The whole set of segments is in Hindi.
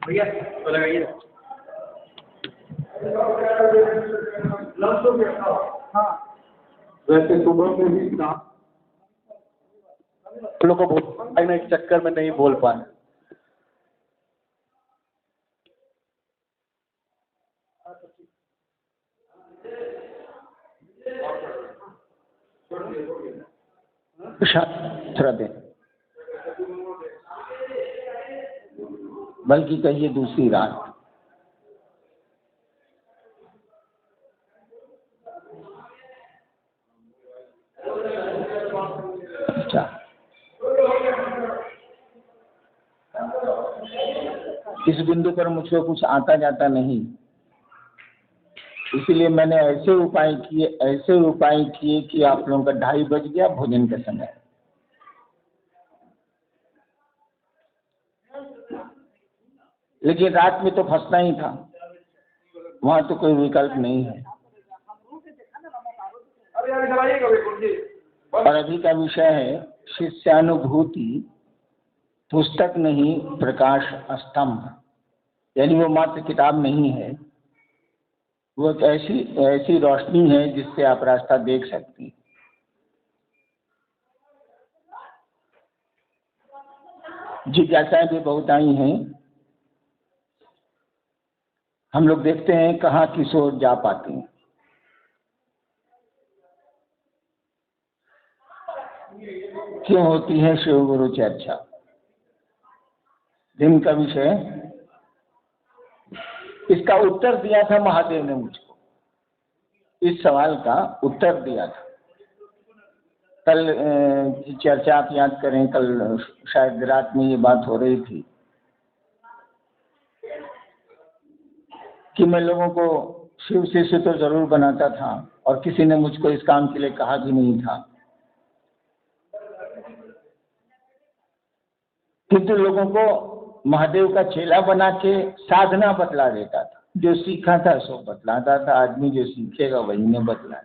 भैया तो लगाइए। हाँ वैसे सुबह में भी था, लोग को बोलने के चक्कर में नहीं बोल पाए। थोड़ा दे, बल्कि कहिए दूसरी रात। अच्छा, इस बिंदु पर मुझको कुछ आता जाता नहीं, इसलिए मैंने ऐसे उपाय किए कि आप लोगों का 2:30 बज गया भोजन का समय। लेकिन रात में तो फंसना ही था, वहां तो कोई विकल्प नहीं है। और अभी का विषय है शिष्यानुभूति, पुस्तक नहीं प्रकाश स्तंभ, यानी वो मात्र किताब नहीं है, वो एक ऐसी रोशनी है जिससे आप रास्ता देख सकती हैं। जिज्ञासाएं भी बहुत आई हैं। हम लोग देखते हैं कहाँ किशोर जा पाते हैं। क्यों होती है शिव गुरु चर्चा? दिन का विषय, इसका उत्तर दिया था महादेव ने मुझको, इस सवाल का उत्तर दिया था। कल चर्चा आप याद करें, कल शायद रात में ये बात हो रही थी कि मैं लोगों को शिव शिष्य तो जरूर बनाता था और किसी ने मुझको इस काम के लिए कहा भी नहीं था, किंतु लोगों को महादेव का चेला बना के साधना बतला देता था। जो सीखा था सो बतलाता था, आदमी जो सीखेगा वही ने बतला।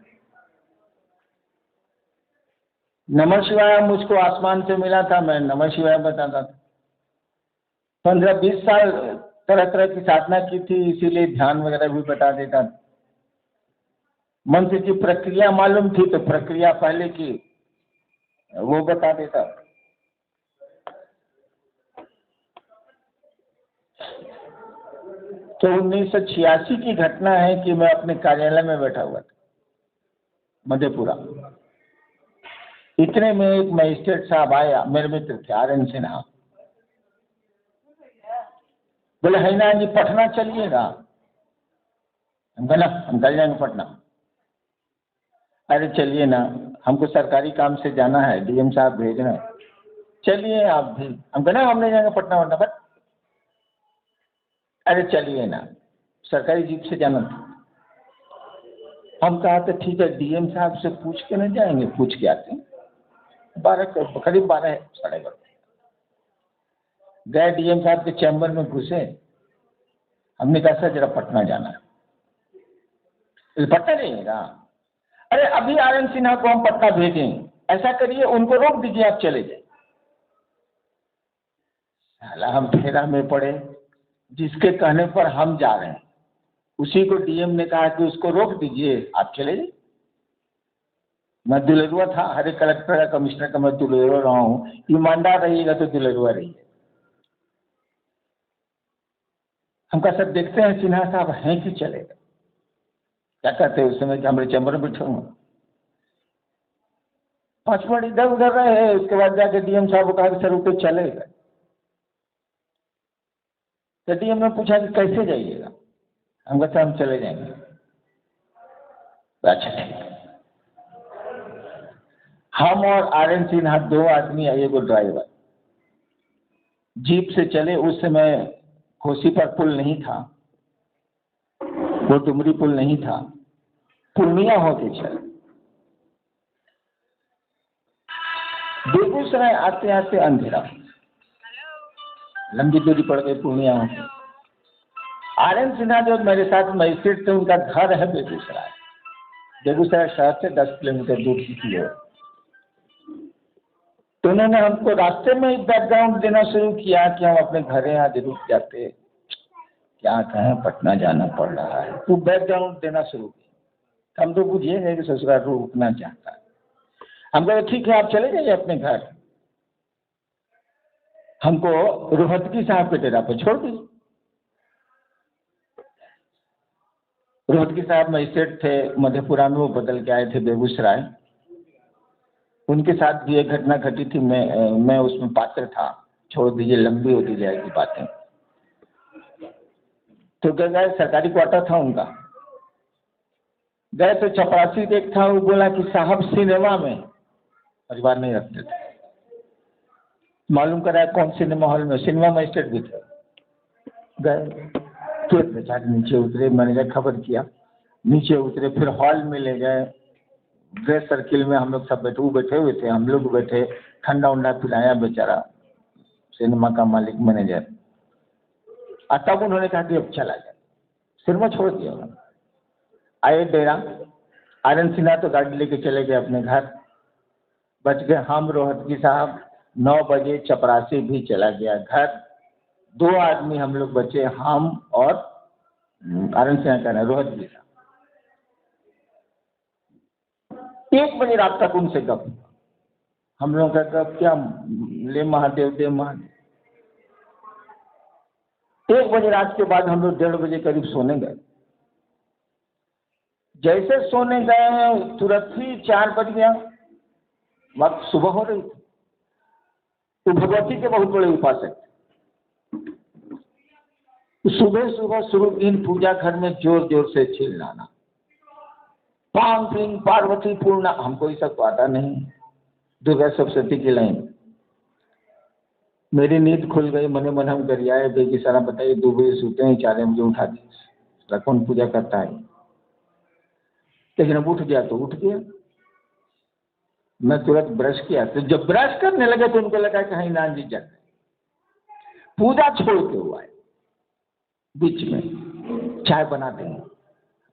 नमः शिवाय मुझको आसमान से मिला था, मैं नमः शिवाय बताता था। 15-20 साल तरह तरह की साधना की थी, इसीलिए ध्यान वगैरह भी बता देता था। मंत्र की प्रक्रिया मालूम थी तो प्रक्रिया पहले की वो बता देता। तो 1986 की घटना है कि मैं अपने कार्यालय में बैठा हुआ था मधेपुरा। इतने में एक मजिस्ट्रेट साहब आया, मेरे मित्र थे RN सिन्हा। बोले हैना जी पटना चलिएगा। हम कहा हम कल जाएंगे पटना। अरे चलिए ना, हमको सरकारी काम से जाना है, DM साहब भेज रहे हैं, चलिए आप भी। हम कहा हम नहीं जाएंगे पटना वटना पर। अरे चलिए ना, सरकारी जीप से जाना था। हम कहा तो ठीक है, DM साहब से पूछ के न जाएंगे, पूछ के आते हैं। करीब 12 साढ़े 12 गए, DM साहब के चैम्बर में घुसे। हमने कहा सर जरा पटना जाना है। पटना जाइएगा? अरे अभी RN सिन्हा को हम पटना भेजें, ऐसा करिए उनको रोक दीजिए, आप चले जाए। साला हम फेरा में पड़े, जिसके कहने पर हम जा रहे हैं उसी को DM ने कहा कि उसको रोक दीजिए, आप चले जाइए। मैं दुलरुआ था, हर एक कलेक्टर या कमिश्नर का मैं दुलरुआ रहा हूँ। ईमानदार रहिएगा तो दुलरुआ रहिए। हम कहा सर देखते हैं सिन्हा साहब हैं कि चलेगा। क्या कहते हैं उस समय कि हमारे चैम्बर में बैठूंगा। 5 मिनट इधर उधर रहे, उसके बाद जाके DM साहब को कहा कि सर ऊपर चलेगा। तो DM ने पूछा कि कैसे जाइएगा? हम कहते हम चले जाएंगे। अच्छा ठीक है। हम और RN सिन्हा 2 आदमी आए, वो ड्राइवर जीप से चले। उस समय कोसी पर पुल नहीं था, वो डुमरी पुल नहीं था, पूर्णिया होके चले। बेगूसराय आते आते अंधेरा, लंबी दूरी पड़ गई पूर्णिया होके। RN सिन्हा जो मेरे साथ मजिस्ट्रेट थे, उनका घर है बेगूसराय। बेगूसराय शहर से 10 किलोमीटर दूर की ओर। तो उन्होंने हमको रास्ते में ही बैकग्राउंड देना शुरू किया कि हम अपने घर यहाँ रुक जाते, क्या कहें पटना जाना पड़ रहा है, तो बैकग्राउंड देना शुरू किया। हम तो बुझिए नहीं कि ससुराल रुकना चाहता है। हम कहे ठीक है आप चले जाइए अपने घर, हमको रोहतगी साहब के डेरा पर छोड़ दीजिए। रोहतगी साहब मजिस्ट्रेट थे मधेपुरा में, वो बदल के आए थे बेगूसराय। उनके साथ भी एक घटना घटी थी, मैं उसमें पात्र था। छोड़ दीजिए, लंबी होती जाएगी बातें। तो गए, सरकारी क्वार्टर था उनका। गए तो चपरासी एक था, वो बोला कि साहब सिनेमा में परिवार नहीं रखते थे। मालूम कराया कौन सिनेमा हॉल में, सिनेमा मजिस्ट्रेट भी थे। गए तुरंत बेचारे नीचे उतरे, मैनेजर खबर किया, नीचे उतरे, फिर हॉल में ले गए। ड्रेस सर्किल में हम लोग सब बैठे, वो बैठे हुए थे, हम लोग बैठे, ठंडा उंडा पिलाया बेचारा सिनेमा का मालिक मैनेजर। और तब उन्होंने कहा कि अब चला जाए, सिनेमा छोड़ दिया उन्होंने। आए डेरा, आनंद सिन्हा तो गाड़ी लेके चले गए अपने घर। बच गए हम, रोहतगी साहब। 9 बजे चपरासी भी चला गया घर। 2 आदमी हम लोग बचे, हम और आनंद सिन्हा का रोहतगी साहब। 1 बजे रात तक उनसे गप। हम लोगों का गप क्या, ले महादेव दे महादेव। 1 बजे रात के बाद हम लोग 1:30 बजे करीब सोने गए। जैसे सोने गए तुरंत ही 4 बज गया, वक्त सुबह हो रही थी। तो भगवती के बहुत बड़े उपासक थे। सुबह सुबह शुरू दिन पूजा घर में जोर जोर से चिल्लाना, पांग पिंग पार्वती पूर्णा। हमको ये सब आता नहीं, दुर्गा सप्तशती की लाइन। मेरी नींद खुल गई, मने मन हम गरियाए बेगी सारा बताइए 2 बजे सोते हैं, 4 बजे उठा दी, कौन पूजा करता है। लेकिन अब उठ गया तो उठ गया। मैं तुरंत ब्रश किया, तो जब ब्रश करने लगे तो उनको लगा कहीं नान जी जग गए। पूजा छोड़ के हुआ है, बीच में चाय बनाते हैं।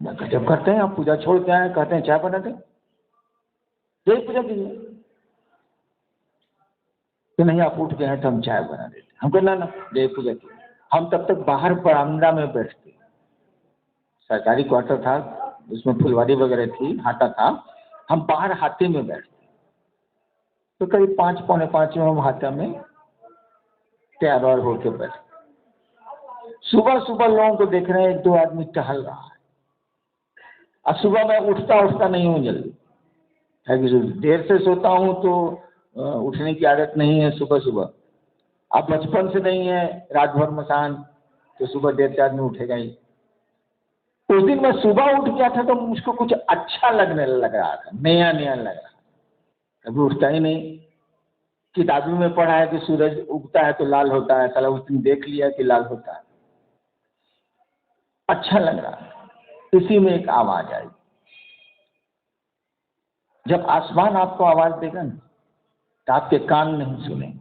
मैं गजब करते हैं, आप पूजा छोड़ के आए, कहते हैं चाय बनाते हैं, यही पूजा कीजिए। तो नहीं आप उठ गए हैं तो हम चाय बना देते। हमको ना यही पूजा की। हम तब तक बाहर बरामदा में बैठते, सरकारी क्वार्टर था, उसमें फुलवारी वगैरह थी, हाटा था। हम बाहर हाथे में बैठते, तो करीब 5 पौने 5 में हम हाथा में तैयार और होके बैठते। सुबह सुबह लोगों को देख रहे हैं, 1-2 आदमी टहल रहा है। अब सुबह मैं उठता नहीं हूँ जल्दी, देर से सोता हूँ तो उठने की आदत नहीं है सुबह सुबह। अब बचपन से नहीं है, रात भर मसान, तो सुबह देर से आदमी उठेगा ही। उस दिन मैं सुबह उठ गया था तो मुझको कुछ अच्छा लगने लग रहा था, नया नया लग रहा था। कभी उठता ही नहीं। किताबी में पढ़ा है कि सूरज उगता है तो लाल होता है, साला उस दिन देख लिया कि लाल होता है। अच्छा लग रहा है। इसी में एक आवाज आई। जब आसमान आपको आवाज देगा ना, तो आपके कान नहीं सुनेंगे।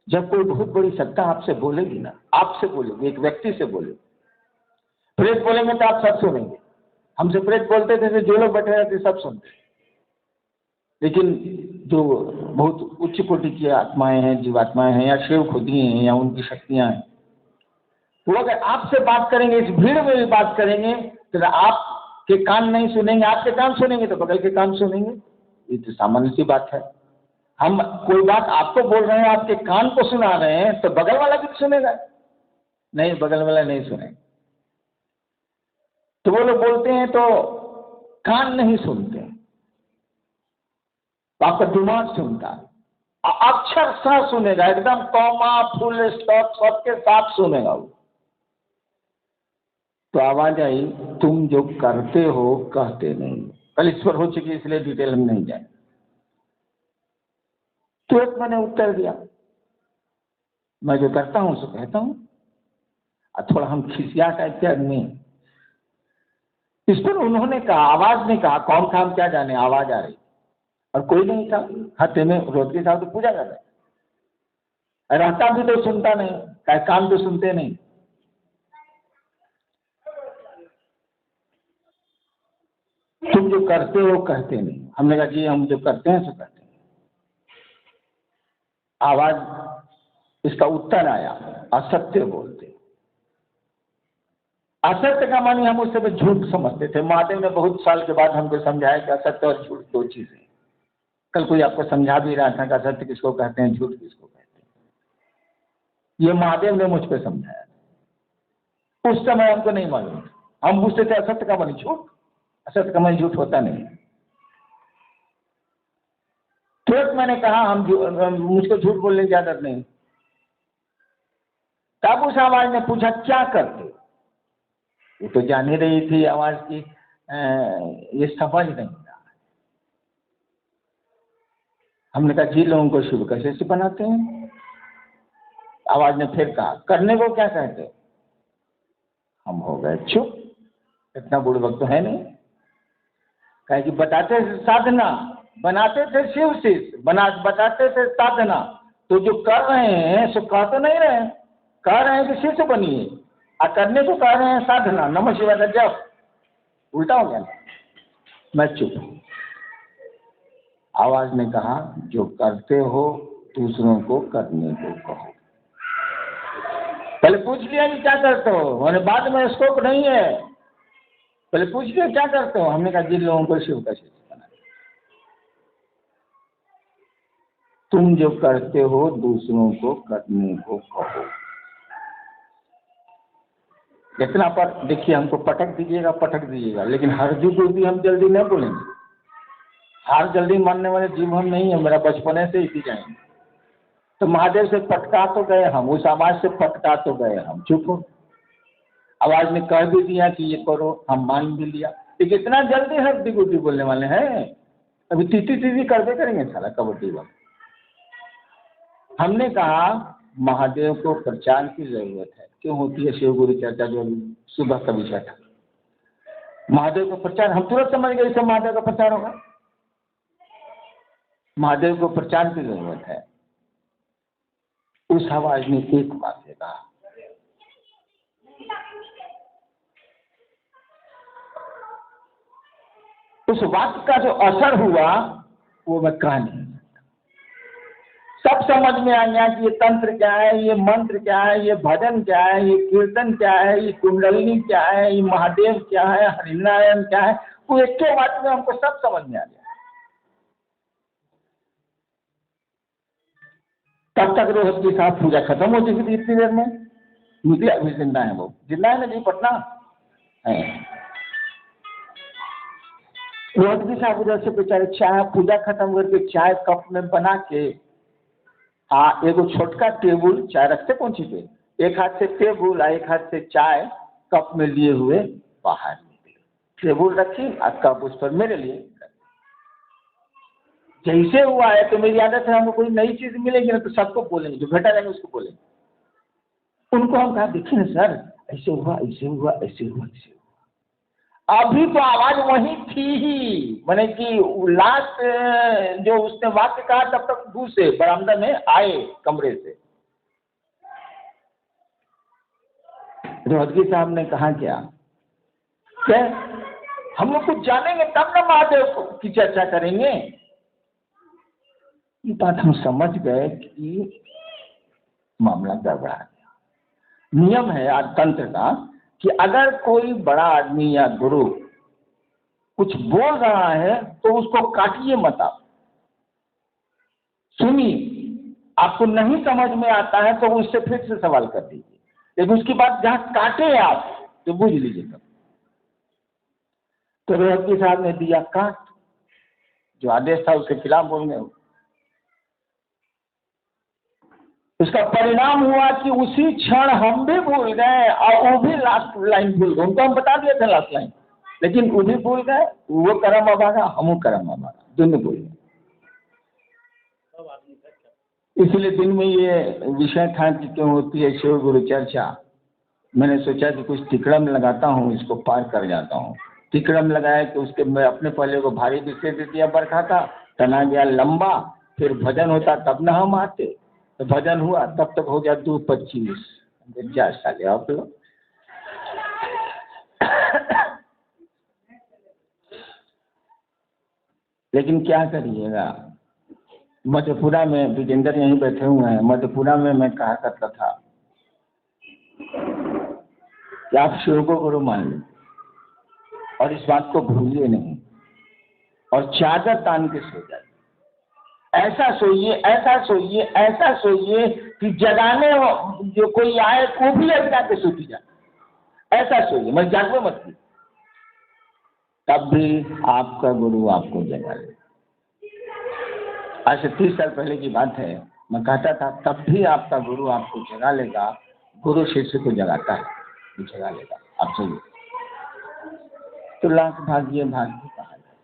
जब कोई बहुत बड़ी सत्ता आपसे बोलेगी ना, आपसे बोलेगी, एक व्यक्ति से बोलेगी। प्रेत बोलेंगे तो आप सब सुनेंगे। हमसे प्रेत बोलते थे तो जो लोग बैठे रहते सब सुनते। लेकिन जो बहुत उच्च कोटि की आत्माएं हैं, जीवात्माएं हैं, या शिव खुद ही हैं, या उनकी शक्तियां हैं, वो अगर आपसे बात करेंगे, इस भीड़ में भी बात करेंगे, तो आपके कान नहीं सुनेंगे। आपके कान सुनेंगे तो बगल के कान सुनेंगे। ये तो सामान्य सी बात है। हम कोई बात आपको बोल रहे हैं, आपके कान को सुना रहे हैं, तो बगल वाला भी सुनेगा? नहीं, बगल वाला नहीं सुनेगा। तो वो लोग बोलते हैं तो कान नहीं सुनते, तो आपका दिमाग सुनता है। अक्षरशः सुनेगा, एकदम कॉमा फुल स्टॉप सबके साथ सुनेगा वो। तो आवाज आई, तुम जो करते हो कहते नहीं। कल इस पर हो चुकी, इसलिए डिटेल हम नहीं जाए। तुरंत मैंने उत्तर दिया, मैं जो करता हूं सो कहता हूं। और थोड़ा हम खिसिया टाइप के आदमी। इस पर उन्होंने कहा, आवाज ने कहा, कौन था हम क्या जाने, आवाज आ रही और कोई नहीं था। हाथे में रोहतगी साहब तो पूजा कर रहे, रहता भी तो सुनता नहीं, क्या कान तो सुनते नहीं। तुम जो करते हो कहते नहीं। हमने कहा जी हम जो करते हैं सो कहते हैं। आवाज इसका उत्तर आया, असत्य बोलते। असत्य का मानी हम उस समय झूठ समझते थे। महादेव ने बहुत साल के बाद हमको समझाया कि असत्य और झूठ दो चीजें। कल कोई आपको समझा भी रहा था कि असत्य किसको कहते हैं, झूठ किसको कहते हैं। ये महादेव ने मुझ पर समझाया। उस समय हमको नहीं मालूम था। हम पूछते थे असत्य का मानी झूठ, असत्य का मानी झूठ होता नहीं। तुरंत मैंने कहा मुझको झूठ बोलने की आदत नहीं। तब उस आवाज ने पूछा क्या करते? वो तो जान ही रही थी आवाज की ये समझ नहीं रहा। हमने कहा जिन लोगों को शिव कैसे से बनाते हैं। आवाज ने फिर कहा करने को क्या कहते? हम हो गए चुप। इतना बुड़बक तो है नहीं। कहे कि बताते थे साधना, बनाते थे शिव शिष्य, बताते थे साधना, तो जो कर रहे हैं सो कह तो नहीं रहे, कह रहे हैं कि शिष्य बनिए, और करने को कह रहे हैं साधना, नमः शिवाय का जप। उल्टा हो गया ना। मैं चुप। आवाज ने कहा जो करते हो दूसरों को करने को कहो। पहले पूछ लिया कि क्या करते हो, मैंने बाद में स्कोप नहीं है। पहले पूछ लिया क्या करते हो। हमने कहा जिन लोगों को शिव का शिष्य बना। तुम जो करते हो दूसरों को करने को कहो। इतना पर देखिए, हमको पटक दीजिएगा, लेकिन हर जीव भी हम जल्दी नहीं बोलेंगे। हार जल्दी मानने वाले जीव हम नहीं है। मेरा बचपने से इसी जाएंगे। तो महादेव से पटका तो गए हम, उस आवाज से पटका तो गए हम, चुप हो। आवाज ने कह भी दिया कि ये करो, हम मान भी लिया। लेकिन इतना जल्दी हड्डी गुड्डी बोलने वाले हैं। अभी तीती करते करेंगे साला कबड्डी वाला। हमने कहा महादेव को प्रचार की जरूरत है। क्यों होती है शिव गुरु चर्चा, जो अभी सुबह का विषय था। महादेव का प्रचार, हम तुरंत समझ गए इससे महादेव का प्रचार होगा। महादेव को प्रचार की जरूरत है। उस आवाज ने एक बात कहा, उस वाक्य का जो असर हुआ वो मैं कह नहीं सकता। सब समझ में आ गया कि ये तंत्र क्या है, ये मंत्र क्या है, ये भजन क्या है, ये कीर्तन क्या है, ये कुंडलिनी क्या है, ये महादेव क्या है, हरिनारायण क्या है। वो एक के बात में हमको सब समझ में आ गया। तब तक रोहत के साथ पूजा खत्म हो चुकी थी। इतनी देर में निकले, अभी जिंदा है वो, जिंदा है ना जी, पटना है। रोहत के साथ उधर से बेचारे चाय, पूजा खत्म करके चाय कप में बना के, एगो छोटका टेबुल, चाय रखते पहुंची पे, एक हाथ से टेबुल और एक हाथ से चाय कप में लिए हुए बाहर निकले। टेबुल रखी और कप उस पर मेरे लिए। जैसे हुआ है तो मेरी आदत है, हमको कोई नई चीज मिलेगी ना तो सबको बोलेंगे, जो घटा जाएंगे उसको बोलेंगे। उनको हम कहा देखिए ना सर, ऐसे हुआ, ऐसे हुआ, ऐसे हुआ, ऐसे हुआ। अभी तो आवाज वही थी ही, मैंने कि लास्ट जो उसने वाक्य कहा तब तक दूसरे बरामदा में आए कमरे से। रोहतगी साहब ने कहा क्या हम लोग कुछ जानेंगे तब ना महादेव की चर्चा करेंगे। ये बात हम समझ गए कि मामला गड़बड़ा गया। नियम है आज तंत्र का कि अगर कोई बड़ा आदमी या गुरु कुछ बोल रहा है तो उसको काटिए मत, आप सुनिए। आपको नहीं समझ में आता है तो उससे फिर से सवाल कर दीजिए, लेकिन उसकी बात जहां काटे आप तो बुझ लीजिए तब। तो रोहतगी साहब ने दिया काट, जो आदेश था उसके खिलाफ बोल गए। उसका परिणाम हुआ कि उसी क्षण हम भी भूल गए और वो भी लास्ट लाइन भूल गए। उनको हम बता दिए थे लास्ट लाइन, लेकिन वो भी भूल गए। वो करम अभागा, हम करम अभागा, दोनों भूल गए। इसलिए दिन में ये विषय था कि क्यों होती है शिव गुरु चर्चा। मैंने सोचा कि कुछ तिकड़म लगाता हूँ, इसको पार कर जाता हूँ। तिकड़म लगाया कि उसके मैं अपने पहले को भारी विषय दे दिया बरखा का, तना गया लंबा, फिर भजन होता तब न हम आते। तो भजन हुआ तब तक हो गया 2:25। क्या साले आप लोग। लेकिन क्या करिएगा, मधेपुरा में विजेंद्र यहीं बैठे हुए हैं। मधेपुरा में मैं कहा करता था कि आप शिव को गुरु मान लें और इस बात को भूलिए नहीं, और चादर तान के सो जाए। ऐसा सोइए, ऐसा सोइए, ऐसा सोइए कि जगाने जो कोई आए वो भी लड़का के सूती जाए। ऐसा सोइए, मैं जागो मत कीजिए, तब भी आपका गुरु आपको जगा ले। आज से 30 साल पहले की बात है, मैं कहता था तब भी आपका गुरु आपको जगा लेगा। गुरु शिष्य को जगाता है, वो जगा लेगा। आप सुनिए, तो लाख भाग्य भाग्य कहा जाए,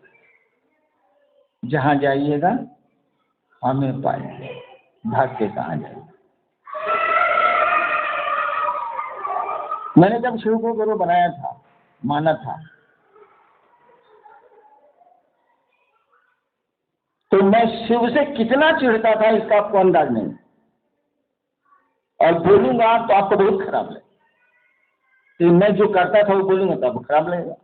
जहाँ जाइएगा हमें पाइए, भाग्य कहाँ जाइए। मैंने जब शिव को गुरु बनाया था, माना था, तो मैं शिव से कितना चिढ़ता था इसका आपको अंदाज नहीं, और बोलूंगा तो आपको बहुत खराब लगेगा। तो मैं जो करता था वो बोलूंगा तो आपको खराब लगेगा।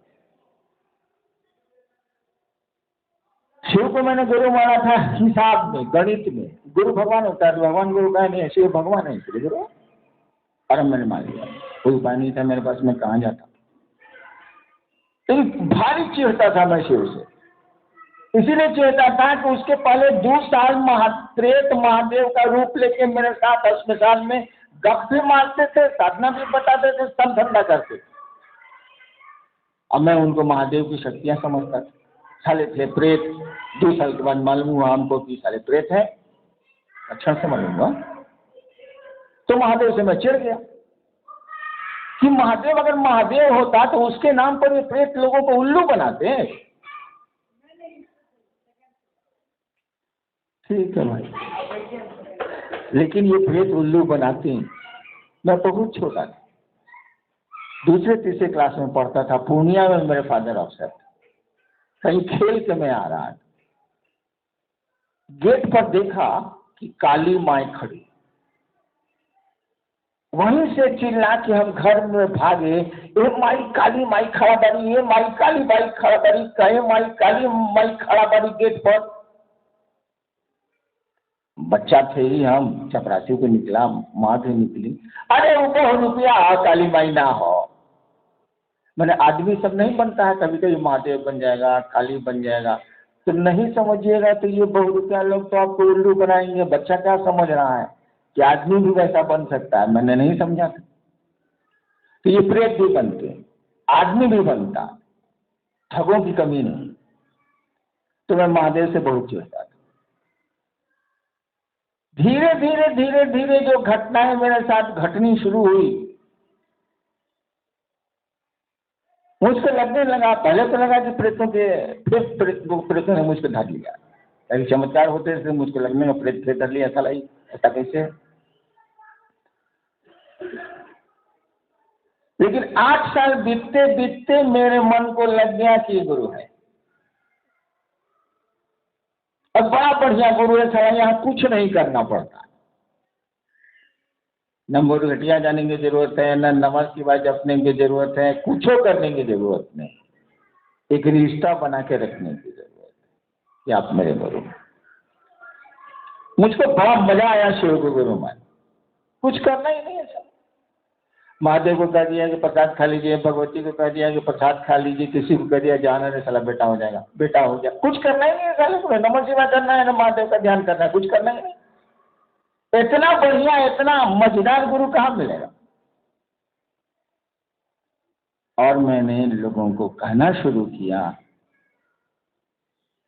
शिव को मैंने गुरु माना था हिसाब में, गणित में। गुरु भगवान होता है तो भगवान गुरु का नहीं है, शिव भगवान है इसलिए गुरु। और मैंने मान लिया, कोई उपाय नहीं था मेरे पास, मैं कहाँ जाता। तो भारी चिढ़ता था मैं शिव से, इसीलिए चिढ़ता था कि उसके पहले 2 साल प्रेत महादेव का रूप लेके मेरे साथ अस्पताल में गप भी मारते थे, साधना भी बताते थे, सब धंधा करते थे। अब मैं उनको महादेव की शक्तियां समझता था। साले थे प्रेत। 2 साल के बाद मालूम हुआ हमको कि साले प्रेत है, अच्छा से मालूम हुआ। तो महादेव से मैं चिढ़ गया कि महादेव अगर महादेव होता तो उसके नाम पर ये प्रेत लोगों को उल्लू बनाते। ठीक है भाई, लेकिन ये प्रेत उल्लू बनाते हैं। मैं बहुत छोटा था, 2-3 क्लास में पढ़ता था। पूर्णिया में मेरे फादर अफसर थे, कहीं खेल के मैं आ रहा था, गेट पर देखा कि काली माई खड़ी। वहीं से चिल्ला के हम घर में भागे, ये माई काली माई खड़ा बारी, ये माई काली माई खड़ा बारी, कहे माई काली माई खड़ा बारी गेट पर। बच्चा थे ही हम, चपरासी को निकला, माँ भी निकली, अरे ऊपर रुपया काली माई ना हो। मैंने आदमी सब नहीं बनता है, कभी कभी महादेव बन जाएगा, काली बन जाएगा, तो नहीं समझिएगा तो ये बहुरूपिया लोग तो आपको उल्लू बनाएंगे। बच्चा क्या समझ रहा है कि आदमी भी वैसा बन सकता है, मैंने नहीं समझा था। तो ये प्रेत भी बनते, आदमी भी बनता, ठगों की कमी नहीं। तो मैं महादेव से बहुत चिढ़ता था। धीरे धीरे धीरे धीरे जो घटनाएं मेरे साथ घटनी शुरू हुई, मुझको लगने लगा, पहले तो लगा कि प्रेतों ने मुझको धर लिया, कभी चमत्कार होते थे, मुझको लगने लगा प्रेत धर लिया, ऐसा लगी, ऐसा कैसे। लेकिन 8 साल बीतते बीतते मेरे मन को लग गया कि ये गुरु है, और बड़ा बढ़िया गुरु है, सारा यहाँ कुछ नहीं करना पड़ता, न मुर्घटिया जाने की जरूरत है, न नमक की बात जपने की जरूरत है, कुछ करने की जरूरत नहीं, एक रिश्ता बना के रखने की जरूरत है कि आप मेरे गुरु। मुझको बड़ा मजा आया शिव को गुरु मान, कुछ करना ही नहीं है सब। महादेव को कह दिया कि प्रसाद खा लीजिए, भगवती को कह दिया कि प्रसाद खा लीजिए, किसी को कह दिया जाना नहीं, साला बेटा हो जाएगा, बेटा हो गया, कुछ करना ही नहीं है साले को, नमः शिवाय करना है, न महादेव का ध्यान करना है, कुछ करना ही नहीं। इतना बढ़िया, इतना मजेदार गुरु कहाँ मिलेगा। और मैंने लोगों को कहना शुरू किया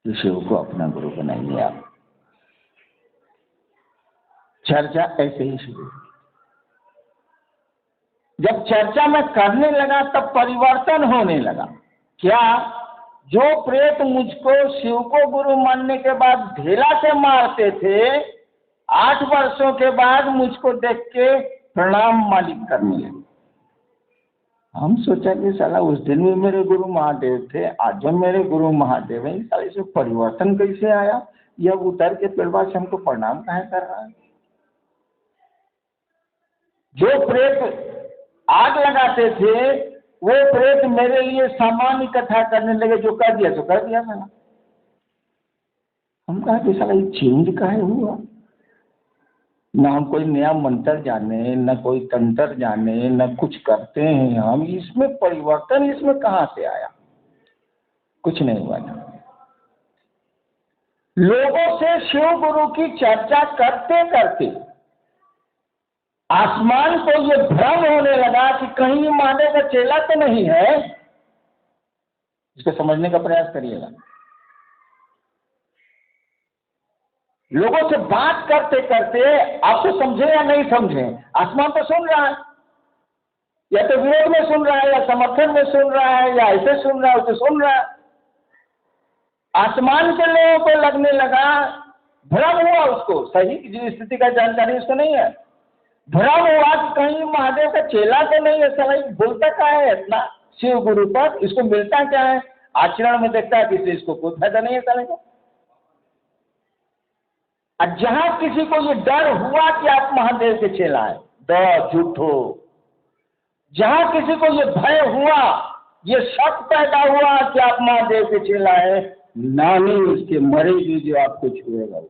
कि शिव को अपना गुरु बनाइए आप। चर्चा ऐसे ही शुरू हुई। जब चर्चा में करने लगा तब परिवर्तन होने लगा। क्या? जो प्रेत मुझको शिव को गुरु मानने के बाद ढेला से मारते थे, 8 वर्षों के बाद मुझको देख के प्रणाम मालिक करने लगे। हम सोचा कि साला उस दिन भी मेरे गुरु महादेव थे, आज भी मेरे गुरु महादेव हैं, साले से परिवर्तन कैसे आया? यह उतर के पेड़वा से हमको प्रणाम काहे कर रहा है? जो प्रेत आग लगाते थे वो प्रेत मेरे लिए सामान इकट्ठा करने लगे, जो कर दिया तो कर दिया मैंने। हम कहा कि साला ये चेंज काहे हुआ? ना हम कोई नया मंत्र जाने, न कोई तंत्र जाने, न कुछ करते हैं हम, इसमें परिवर्तन इसमें कहाँ से आया? कुछ नहीं हुआ था। लोगों से शिव गुरु की चर्चा करते करते आसमान को ये भ्रम होने लगा कि कहीं महादेव का चेला तो नहीं है। इसको समझने का प्रयास करिएगा। लोगों से बात करते करते आप तो समझे या नहीं समझे, आसमान तो सुन रहा है, या तो विरोध में सुन रहा है, या समर्थन में सुन रहा है, या ऐसे सुन रहा है, उसे सुन रहा है। आसमान के लोगों को लगने लगा, भ्रम हुआ उसको, सही जो स्थिति का जानकारी उसको नहीं है, भ्रम हुआ कि कहीं महादेव का चेला तो नहीं है, सही बोलता क्या है इतना शिव गुरु पर, इसको मिलता क्या है? आचरण में देखता है किसी इसको कोई फायदा नहीं है साले को। और जहां किसी को ये डर हुआ कि आप महादेव के चेला है, डर झूठो, जहां किसी को ये भय हुआ, ये शक पैदा हुआ कि आप महादेव के चेला है, नानी उसके मरेगी जो आपको छुएगा।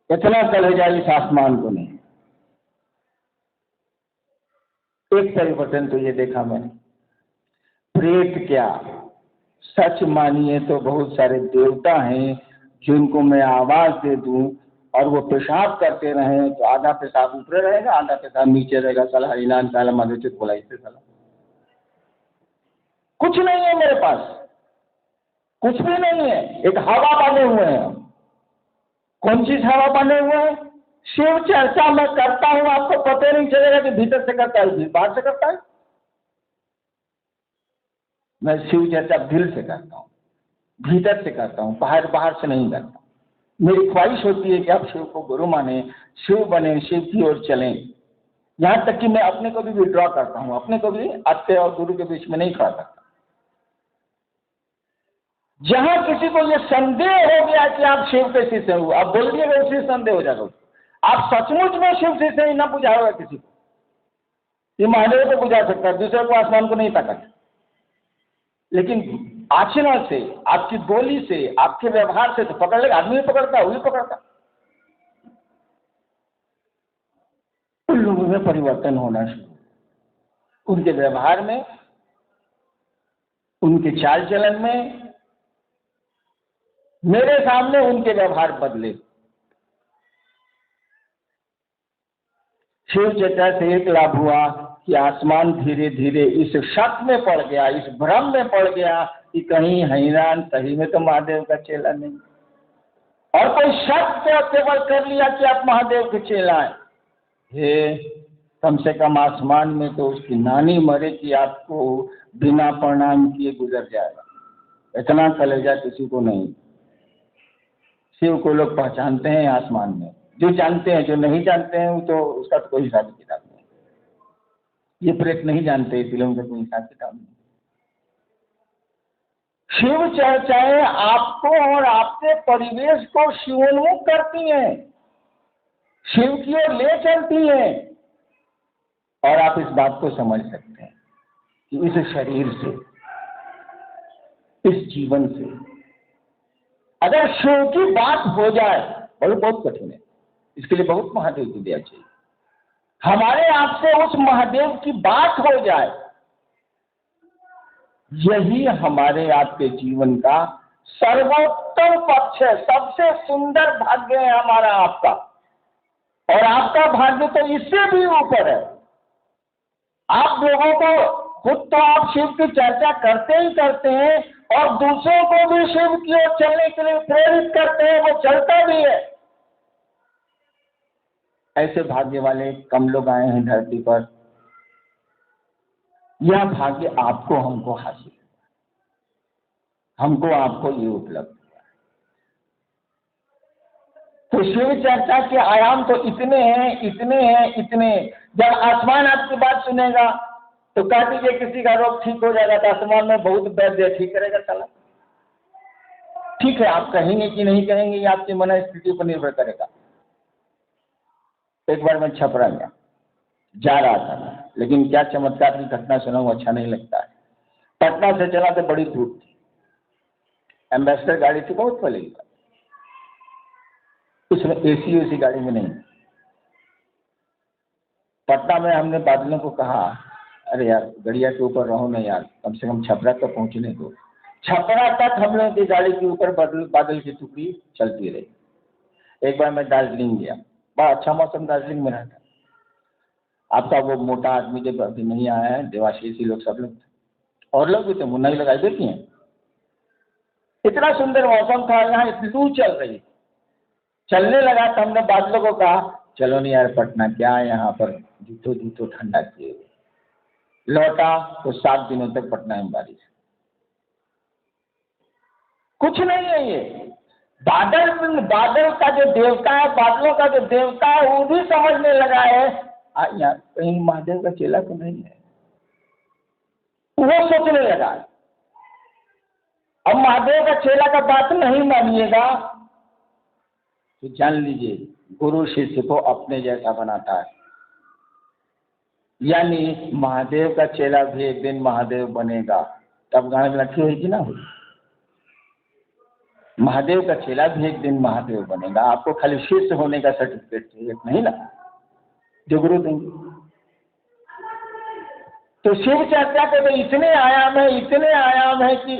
इतना कलेजा इस आसमान को नहीं। एक परिवर्तन तो ये देखा मैंने, प्रेत क्या, सच मानिए तो बहुत सारे देवता हैं जिनको मैं आवाज दे दूं और वो पेशाब करते रहे तो आधा पेशाब ऊपर रहेगा, आधा पेशाब नीचे रहेगा। साला हरिनाम साला माधुचित बोला इससे साला कुछ नहीं है मेरे पास, कुछ भी नहीं है। एक हवा बने हुए हैं। कौन चीज हवा बने हुए हैं? शिव चर्चा मैं करता हूं, आपको पता नहीं चलेगा कि भीतर से करता है बाहर से करता है। मैं शिव चर्चा दिल से करता हूं, भीतर से करता हूं, बाहर से नहीं करता। मेरी ख्वाहिश होती है कि आप शिव को गुरु माने, शिव बने, शिव की ओर चलें। यहां तक कि मैं अपने को भी विड्रॉ करता हूं, अपने को भी आत्या और गुरु के बीच में नहीं खड़ा करता। जहां किसी को यह संदेह हो गया कि आप शिव के शिष्य हो, आप बोल दिएगा उसी संदेह हो जाएगा। आप सचमुच में शिव शिष्य ही ना बुझाओगे किसी को, ये महादेव को बुझा सकता है, दूसरे को आसमान को नहीं ताकत। लेकिन आचरण से, आपकी बोली से, आपके व्यवहार से तो पकड़ लेगा। आदमी पकड़ता है, वही पकड़ता। उन लोगों में परिवर्तन होना शुरू, उनके व्यवहार में, उनके चाल चलन में। मेरे सामने उनके व्यवहार बदले। शिव चर्चा से एक लाभ हुआ कि आसमान धीरे धीरे इस शक में पड़ गया, इस भ्रम में पड़ गया कि कहीं हैरान सही में तो महादेव का चेला नहीं। और कोई शक तो केवल कर लिया कि आप महादेव के चेला हैं। हे, कम से कम आसमान में तो उसकी नानी मरे कि आपको बिना प्रणाम किए गुजर जाएगा। इतना कलेजा किसी को नहीं। शिव को लोग पहचानते हैं आसमान में, जो जानते हैं, जो नहीं जानते हैं वो तो उसका तो कोई हिसाब किताब नहीं। ये प्रेत नहीं जानते, इसलिए उनका कोई हिसाब किताब नहीं। शिव चर्चाएं आपको और आपके परिवेश को शिवोन्मुख करती हैं, शिव की ओर ले चलती हैं। और आप इस बात को समझ सकते हैं कि इस शरीर से, इस जीवन से अगर शिव की बात हो जाए, बहुत कठिन है, इसके लिए बहुत महादेव की दया चाहिए। हमारे आपसे उस महादेव की बात हो जाए, यही हमारे आपके जीवन का सर्वोत्तम पक्ष है, सबसे सुंदर भाग्य है हमारा आपका। और आपका भाग्य तो इससे भी ऊपर है। आप लोगों को खुद तो आप शिव की चर्चा करते ही करते हैं और दूसरों को भी शिव की ओर चलने के लिए प्रेरित करते हैं, वो चलता भी है। ऐसे भाग्य वाले कम लोग आए हैं धरती पर। यह भाग्य आपको हमको हासिल है, हमको आपको ये उपलब्ध हुआ है। तो शिव चर्चा के आयाम तो इतने हैं, इतने हैं, इतने। जब आसमान आपकी बात सुनेगा तो कह दीजिए किसी का रोग ठीक हो जाएगा तो आसमान में बहुत वैद्य ठीक करेगा साला। ठीक है, आप कहेंगे कि नहीं कहेंगे ये आपकी मन स्थिति पर निर्भर करेगा। एक बार मैं छपरा गया, जा रहा था, लेकिन क्या चमत्कार की घटना सुनाऊं, अच्छा नहीं लगता है। पटना से चला तो बड़ी धूप थी, एम्बेसडर गाड़ी थी, बहुत पहले की बात। उसमें एसी उसी गाड़ी में नहीं। पटना में हमने बादलों को कहा, अरे यार गड़िया के ऊपर रहो ना यार, कम से कम छपरा तक पहुंचने दो। छपरा तक हम लोगों की गाड़ी के ऊपर बादल की टुकड़ी चलती रही। एक बार मैं दार्जिलिंग गया, बड़ा अच्छा मौसम दार्जिलिंग में रहता। आपका वो मोटा आदमी जब अभी नहीं आया है, देवाशीष लोग सब लोग थे, और लोग भी थे, मुन्ना ही लगाई देखी हैं। इतना सुंदर मौसम था, यहाँ इतनी लू चल रही, चलने लगा तो हमने बादलों को कहा चलो नहीं यार पटना क्या है यहाँ पर, जूठो जूठो ठंडा किए हुए। लौटा तो 7 दिनों तक पटना में बारिश। कुछ नहीं है ये, बादल बादल का जो देवता है, बादलों का जो देवता है वो भी समझने लगा है यार कहीं महादेव का चेला तो नहीं है, वो सोचने लगा। अब महादेव का चेला का बात नहीं मानिएगा तो जान लीजिए गुरु शिष्य को अपने जैसा बनाता है। यानी महादेव का चेला भी एक दिन महादेव बनेगा, तब गाने में लठी होगी ना हुई। महादेव का चेला भी एक दिन महादेव बनेगा। आपको खाली शिष्य होने का सर्टिफिकेट चाहिए नहीं ना, जो गुरु देंगे। तो शिव चर्चा के तो इतने आयाम है कि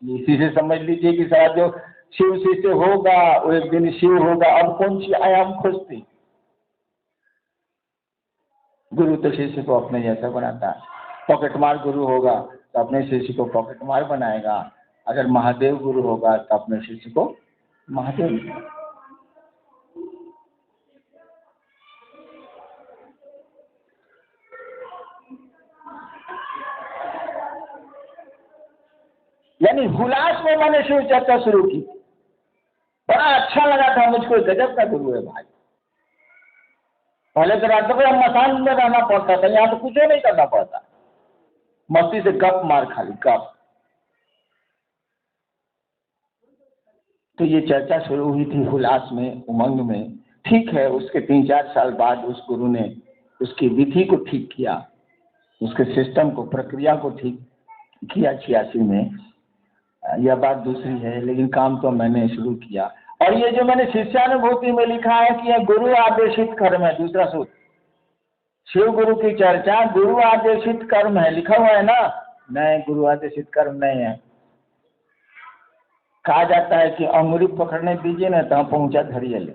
इसी से समझ लीजिए कि शायद जो शिव शिष्य होगा वो एक दिन शिव होगा। अब कौन सी आयाम खोजते? गुरु तो शिष्य को अपने जैसा बनाता है। पॉकेटमार गुरु होगा तो अपने शिष्य को पॉकेटमार बनाएगा। अगर महादेव गुरु होगा तो अपने शिष्य को महादेव। यानी हुलास में मैंने शिव चर्चा शुरू की, बड़ा अच्छा लगा था मुझको, गजब का गुरु है भाई। पहले तो रातों को मकान में रहना पड़ता था, यहाँ तो कुछ नहीं करना पड़ता, मस्ती से गप मार खाली गप। तो ये चर्चा शुरू हुई थी हुलास में, उमंग में। ठीक है, उसके 3-4 साल बाद उस गुरु ने उसकी विधि को ठीक किया, उसके सिस्टम को, प्रक्रिया को ठीक किया 86 में। यह बात दूसरी है, लेकिन काम तो मैंने शुरू किया। और ये जो मैंने शिष्यानुभूति में लिखा है कि यह गुरु आदेशित कर्म है, दूसरा सूत्र, शिव गुरु की चर्चा गुरु आदेशित कर्म है, लिखा हुआ है ना? नहीं, गुरु आदेशित कर्म नहीं है। कहा जाता है कि अंगुरी पकड़ने दीजिए ना तो पहुंचा धरिए ले।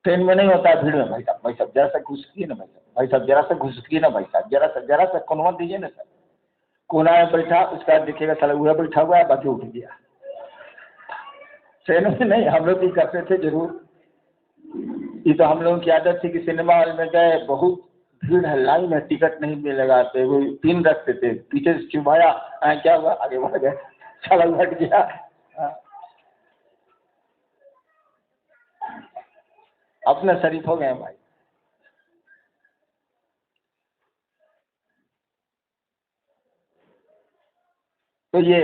ट्रेन में नहीं होता है, भीड़ में भाई साहब जरा सा घुसकिए ना, भाई साहब जरा सा घुसकिए ना, भाई साहब जरा सा कोनवा दीजिए ना सर। कोना में बैठा, उसका देखिएगा साला हुआ बैठा हुआ है, बाकी उठ गया। ट्रेन में नहीं, हम लोग भी करते थे जरूर। ये तो हम लोगों की आदत थी कि सिनेमा हॉल में गए, बहुत भीड़ है, लाइन है, टिकट नहीं मिलेगा तो वो पिन रखते थे, पीछे से चुभाया, क्या हुआ, आगे बढ़ गए, साला हट गया। अपने शरीफ हो गए भाई। तो ये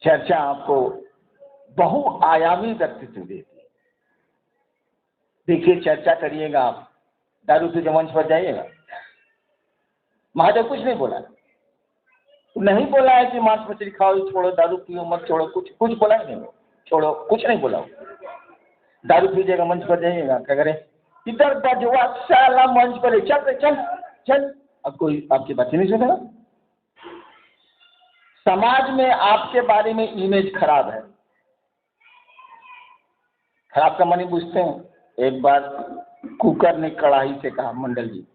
चर्चा आपको बहुआयामी व्यक्तित्व देती है। देखिए, चर्चा करिएगा आप, दारू पी मंच पर जाइएगा, महादेव कुछ नहीं बोला, नहीं बोला है कि मांस मछली खाओ, छोड़ो, दारू पियो मत, छोड़ो, कुछ बोला ही नहीं, छोड़ो, कुछ नहीं बोला। दारू पीजिएगा, मंच पर जाइएगा, क्या करे, इधर बजवा साला मंच पर, चल चल चल, अब कोई आपकी बात ही नहीं सुनेगा। समाज में आपके बारे में इमेज खराब है। खराब का मानी पूछते हैं। एक बार कुकर ने कढ़ाई से कहा, मंडल जी,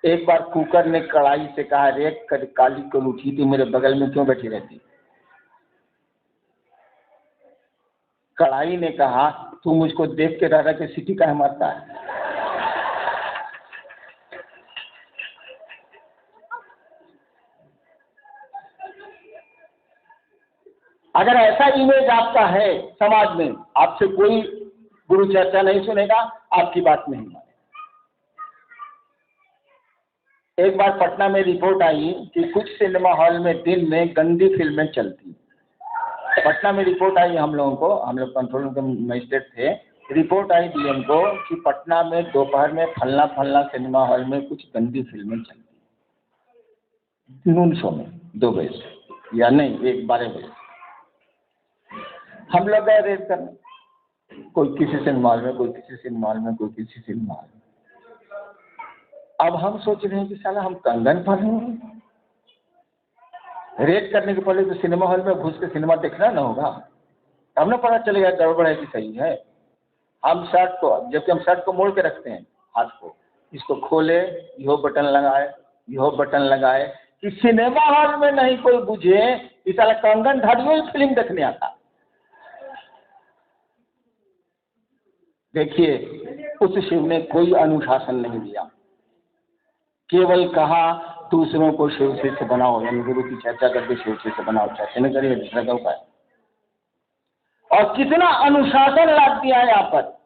एक बार कुकर ने कढ़ाई से कहा, रे काली को उठी थी, मेरे बगल में क्यों बैठी रहती? कढ़ाई ने कहा, तू मुझको देख के रह रहा कि सीटी काहे मारता है? अगर ऐसा इमेज आपका है समाज में, आपसे कोई गुरु चर्चा नहीं सुनेगा, आपकी बात नहीं मानेगा। एक बार पटना में रिपोर्ट आई कि कुछ सिनेमा हॉल में दिन में गंदी फिल्में चलती। पटना में रिपोर्ट आई हम लोगों को, हम लोग कंट्रोल रूम के मजिस्ट्रेट थे, रिपोर्ट आई डीएम को कि पटना में दोपहर में फलना सिनेमा हॉल में कुछ गंदी फिल्में चलती, नून शो में 2 बजे से, या नहीं 12 बजे। हम लोग गए रेड करने, कोई किसी सिनेमा हॉल में, कोई किसी सिनेमा हॉल में, कोई किसी सिनेमा हॉल में। अब हम सोच रहे हैं कि साला हम कंगन पहनेंगे। रेड करने के पहले तो सिनेमा हॉल में घुस के सिनेमा देखना ना होगा, तब ना पता चलेगा गड़बड़ है कि सही है। हम शर्ट को, जबकि हम शर्ट को मोड़ के रखते हैं हाथ को, इसको खोले, यो बटन लगाए, यो बटन लगाए, कि सिनेमा हॉल में नहीं कोई बुझे कि साला कंगन धारियों ही फिल्म देखने आता। देखिए, उस शिव ने कोई अनुशासन नहीं दिया, केवल कहा दूसरों को शिव से बनाओ, यानी गुरु की चर्चा करके शिव से बनाओ, चर्चा नहीं करिए, दूसरा का उपाय। और कितना अनुशासन लाद दिया है यहाँ पर।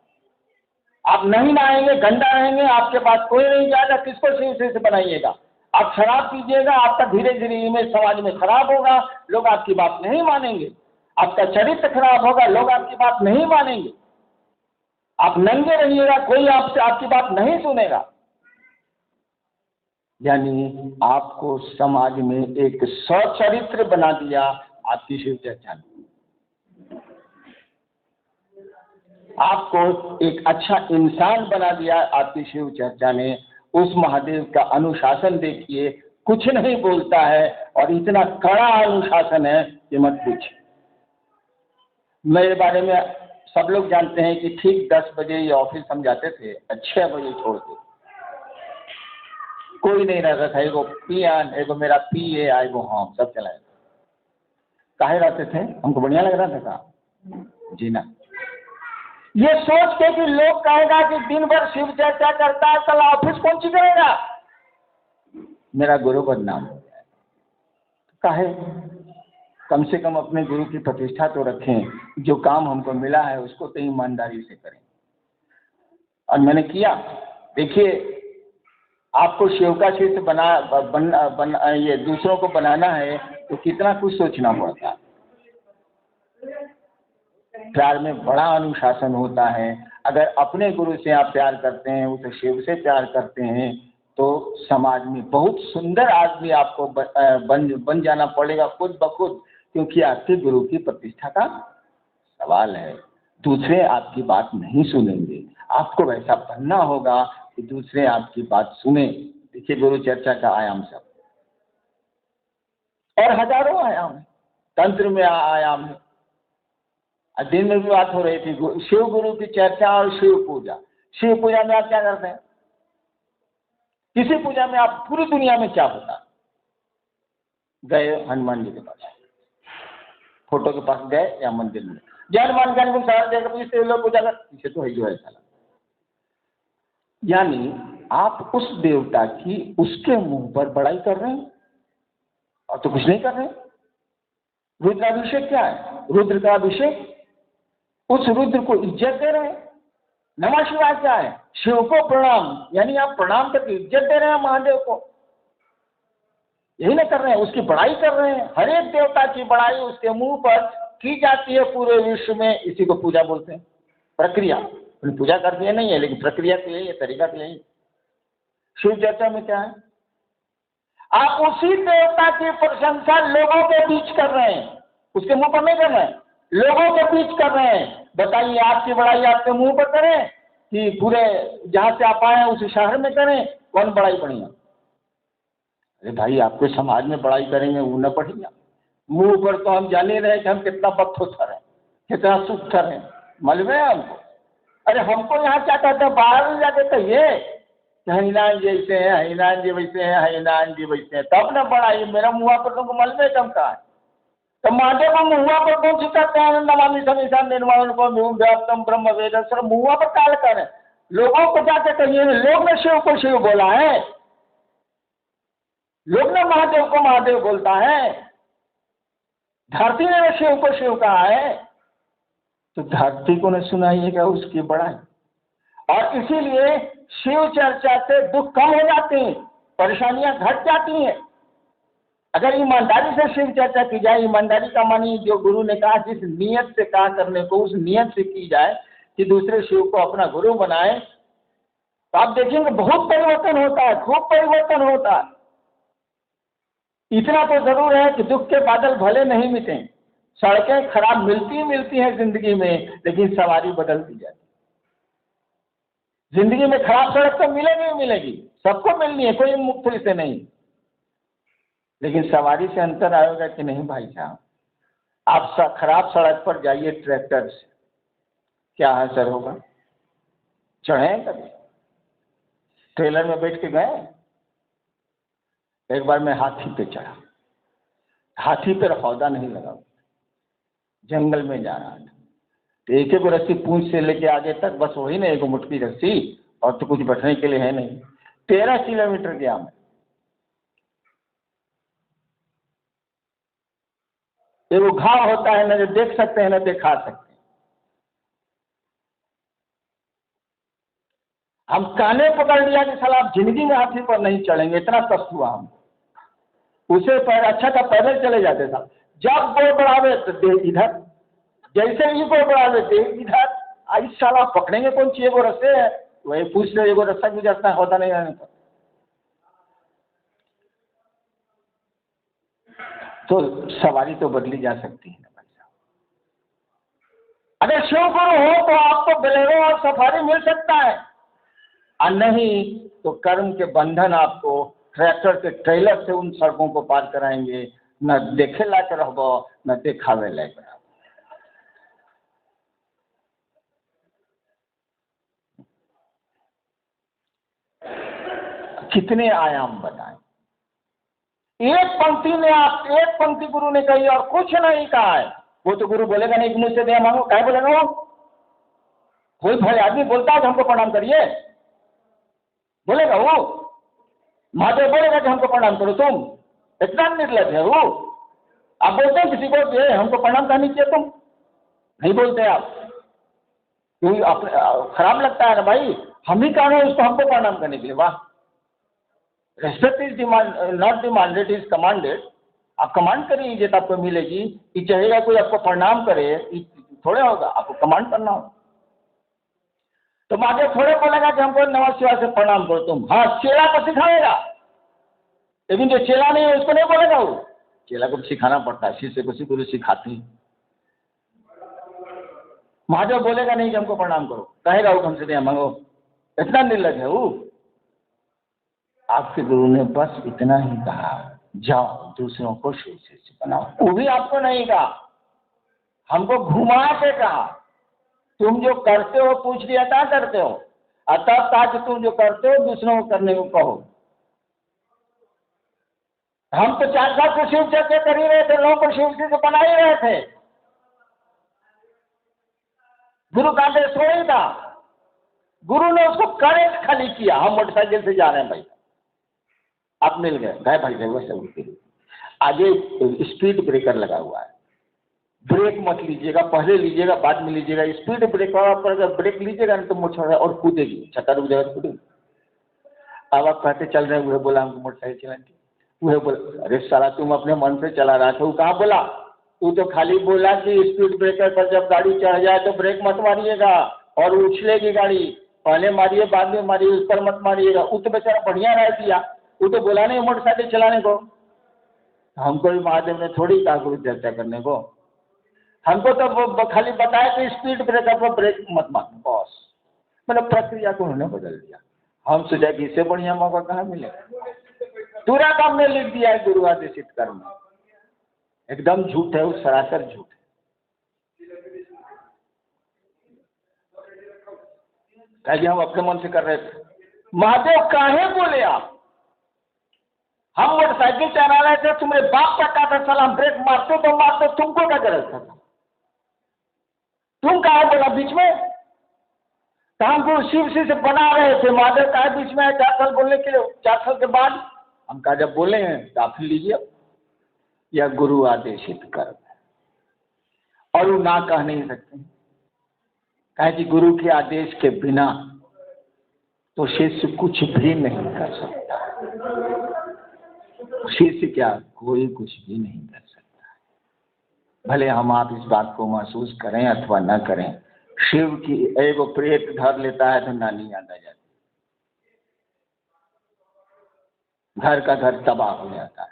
आप नहीं नहाएंगे, गंदा रहेंगे, आपके पास कोई नहीं जाएगा, किसको शिव से बनाइएगा। आप शराब पीजिएगा, आपका धीरे धीरे इमेज समाज में खराब होगा, लोग आपकी बात नहीं मानेंगे। आपका चरित्र खराब होगा, लोग आपकी बात नहीं मानेंगे। आप नंगे रहिएगा, कोई आपसे आपकी बात नहीं सुनेगा। यानी आपको समाज में एक सचरित्र बना दिया आपकी शिव चर्चा ने। आपको एक अच्छा इंसान बना दिया आपकी शिव चर्चा ने। उस महादेव का अनुशासन देखिए, कुछ नहीं बोलता है, और इतना कड़ा अनुशासन है कि मत पूछिए। मेरे बारे में सब लोग जानते हैं कि ठीक 10 बजे ये ऑफिस हम जाते थे, 6 बजे छोड़ के कोई नहीं रहता था। एगो पियान, एगो मेरा पीए, एगो हम, सब चलाए। काहे रहते थे? हमको बढ़िया लग रहा था जी ना। ये सोच के कि लोग कहेगा कि दिन भर शिव चर्चा करता है, कल ऑफिस कौन सी करेगा, मेरा गुरु बदनाम हो गया। काहे? कम से कम अपने गुरु की प्रतिष्ठा तो रखें, जो काम हमको मिला है उसको तो ईमानदारी से करें। और मैंने किया। देखिए, आपको शिव का शिष्य ये दूसरों को बनाना है तो कितना कुछ सोचना पड़ता है। प्यार में बड़ा अनुशासन होता है। अगर अपने गुरु से आप प्यार करते हैं, उसे शिव से प्यार करते हैं, तो समाज में बहुत सुंदर आदमी आपको बन जाना पड़ेगा खुद ब खुद, क्योंकि आपके गुरु की प्रतिष्ठा का सवाल है। दूसरे आपकी बात नहीं सुनेंगे, आपको वैसा बनना होगा कि दूसरे आपकी बात सुने। देखिए, गुरु चर्चा का आयाम सब, और हजारों आयाम है, तंत्र में आयाम है। दिन में भी बात हो रही थी शिव गुरु की चर्चा और शिव पूजा। शिव पूजा में आप क्या करते हैं? किसी पूजा में आप पूरी दुनिया में क्या होता? गए हनुमान जी के पास, फोटो के पास गए या मंदिर में, जय हनुमान ज्ञान गुण सागर देकर लोग पूजा कर, पीछे तो है जो है साला। यानी आप उस देवता की उसके मुंह पर बड़ाई कर रहे हैं और तो कुछ नहीं कर रहे। रुद्राभिषेक क्या है? रुद्र का अभिषेक, उस रुद्र को इज्जत दे रहे हैं। नमः शिवाय क्या है? शिव को प्रणाम, यानी आप प्रणाम करके इज्जत दे रहे हैं महादेव को। यही ना कर रहे हैं, उसकी बड़ाई कर रहे हैं। हर एक देवता की बड़ाई उसके मुंह पर की जाती है पूरे विश्व में। इसी को पूजा बोलते हैं। प्रक्रिया, पूजा करती है नहीं है, लेकिन प्रक्रिया तो यही है, तरीका तो यही। शिव चर्चा में क्या है? आप उसी देवता की प्रशंसा लोगों के बीच कर रहे हैं, उसके मुंह पर नहीं कर रहे हैं, लोगों के बीच कर रहे हैं। बताइए, आपकी बड़ाई आपके मुंह पर करें कि पूरे जहां से आप आए हैं उस शहर में करें? कौन बड़ाई बढ़िया? अरे भाई, आपके समाज में बड़ाई करेंगे वो न बढ़िया। मुंह पर तो हम जान ही रहे कि हम कितना बदखोर है, कितना सुखर है, मालूम है हमको। अरे हमको यहाँ क्या कहते हैं, बाहर जाके कहिए हरिनारायण जी ऐसे हैं, हरिनारायण जी वैसे हैं, हरिनारायण जी वैसे हैं, तब न बड़ाई। मेरा मुँह पर तुमको मालूम है कम का है। तो महादेव को मुँह पर कौन सी करते हैं? नमामि समीसा निर्माण को व्याप्तम ब्रह्म वेद, सर मुँह पर काल करें। लोगों को जाके कहिए, लोग ने शिव को शिव बोला है, लोग ने महादेव को महादेव बोलता है, धरती ने शिव को शिव कहा है, तो धरती को न सुनाइएगा उसकी बड़ाई। और इसीलिए शिव चर्चा से दुख कम हो जाते हैं, परेशानियां घट जाती हैं। अगर ईमानदारी से शिव चर्चा की जाए, ईमानदारी का मानी जो गुरु ने कहा जिस नियत से कहा करने को, उस नियत से की जाए कि दूसरे शिव को अपना गुरु बनाए, तो आप देखेंगे बहुत परिवर्तन होता है, खूब परिवर्तन होता है। इतना तो जरूर है कि दुख के बादल भले नहीं मिटे, सड़कें खराब मिलती हैं जिंदगी में, लेकिन सवारी बदलती जाती। जिंदगी में खराब सड़क तो मिलेगी ही मिलेगी, सबको मिलनी है, कोई मुक्त से नहीं, लेकिन सवारी से अंतर आएगा कि नहीं भाई साहब। आप खराब सड़क पर जाइए ट्रैक्टर से, क्या असर होगा? चढ़े कभी? ट्रेलर में बैठ के गए? एक बार मैं हाथी पे चढ़ा, हाथी पर हौदा नहीं लगा, जंगल में जा रहा था, तो एक एक रस्सी पूंछ से लेके आगे तक, बस वही ना एक मुट्ठी रस्सी, और तो कुछ बैठने के लिए है नहीं। 13 किलोमीटर गया मैं। ये वो घाव होता है ना, जो देख सकते हैं ना दिखा सकते हैं। हम काने पकड़ लिया कि साला आप जिंदगी में हाथी पर नहीं चढ़ेंगे, इतना कष्ट हुआ हम। उसे पैर अच्छा था, पैदल चले जाते था। जब गोड़ बढ़ावे तो देह इधर, जैसे ही गोड़ बढ़ावे देह इधर, आई साला पकड़ेंगे कौन सी एगो रस्से है, वही पूछ ले एगो रस्सा गुजरता है, होता नहीं रहने पर। तो सवारी तो बदली जा सकती है ना भाई साहब। अगर शिव गुरु हो तो आपको बोलेरो और सफारी मिल सकता है, और नहीं तो कर्म के बंधन आपको ट्रैक्टर के ट्रेलर से उन सड़कों को पार कराएंगे, न देखे लायक रहबो न देखावे लायक रहबो। कितने आयाम बताएं? एक पंक्ति में आप, एक पंक्ति गुरु ने कही और कुछ नहीं कहा है। वो तो गुरु बोलेगा नहीं कि मुझसे दया मांगो, क्या बोलेगा वो? कोई भले आदमी बोलता है कि हमको प्रणाम करिए, बोलेगा वो? महादेव बोलेगा कि हमको प्रणाम करो, तुम इतना निर्लज है वो? आप बोलते हैं किसी को कि हमको प्रणाम करनी चाहिए, तुम नहीं बोलते आप, क्योंकि खराब लगता है ना भाई, हम ही कहा उसको हमको प्रणाम करने के लिए। वाह, respect is demand not demanded, is commanded. आप कमांड करिए तो आपको मिलेगी, कि चाहेगा कोई आपको प्रणाम करे, थोड़े होगा, आपको कमांड करना होगा। तो महादेव थोड़े बोलेगा कि हमको नमः शिवाय से प्रणाम करो तुम, हाँ चेला को सिखाएगा, लेकिन जो चेला नहीं है उसको नहीं बोलेगा। वो चेला को सिखाना पड़ता है, शिष्य को गुरु सिखाते हैं। महादेव बोलेगा नहीं कि हमको प्रणाम करो, कहेगा वो हमसे दया मांगो, इतना निर्लज है वो। आपके गुरु ने बस इतना ही कहा, जाओ दूसरों को शिष्य बनाओ। वो भी आपको नहीं कहा, हमको घुमा के कहा, तुम जो करते हो पूछ लिया क्या करते हो, और तब कहा कि तुम जो करते हो दूसरों को करने को कहो। हम तो 4 साल से शिव चर्चा कर ही रहे थे, लोगों को शिव से बना ही रहे थे। गुरु का आदेश हो ही था, गुरु ने उसको करेक्ट खाली किया। हम मोटरसाइकिल से जा रहे हैं भाई, आप मिल गए, गए भाई से आगे स्पीड ब्रेकर लगा हुआ है, ब्रेक मत लीजिएगा, पहले लीजिएगा बाद में लीजिएगा। स्पीड ब्रेकर पर अगर ब्रेक लीजिएगा ना तो मोटर और कूदेगी, छक्का रुक जाएगा, कूदेगी। अब आप कहते चल रहे हैं, वह बोला हमको मोटरसाइकिल चलानी, वह बोला अरे साला तुम अपने मन से चला रहा था, वो कहाँ बोला? तू तो खाली बोला कि स्पीड ब्रेकर पर जब गाड़ी चढ़ जाए तो ब्रेक मत मारिएगा और उछलेगी गाड़ी, पहले मारिए बाद में मारिए, उस पर मत मारिएगा। वो तो बेचारा बढ़िया राय दिया, वो तो बोला नहीं मोटरसाइकिल चलाने को। हमको भी महादेव ने थोड़ी कहा गुरु चर्चा करने को, हमको तो खाली बताया कि स्पीड ब्रेकर पर ब्रेक मत मारना, बॉस। मतलब प्रक्रिया को उन्होंने बदल दिया। हम सोचा कि इससे बढ़िया मौका कहाँ मिलेगा। पूरा काम ने लिख दिया है गुरु आदेशित कर्म, एकदम झूठ है, वो सरासर झूठ है। कहे हम अपने मन से कर रहे थे। महादेव काहे बोले आप? हम मोटरसाइकिल चला रहे थे, तुम्हारे बाप का कहा था साला ब्रेक मारते तो मारते, तुमको क्या जरूरत था? तुम कहा बोला बीच में? तो हमको शिव से बना रहे थे, महादेव कहा बीच में है 4 साल बोलने के लिए, 4 साल के बाद हम कहा जब बोले हैं दाखिल लीजिए। यह गुरु आदेशित कर्म है और वो ना कह नहीं सकते, कहे कि गुरु के आदेश के बिना तो शिष्य कुछ भी नहीं कर सकता। शिष्य क्या, कोई कुछ भी नहीं कर सकता। भले हम आप इस बात को महसूस करें अथवा न करें, शिव की एगो प्रेत धर लेता है तो नानी याद आ जाती, घर का घर तबाह हो जाता है।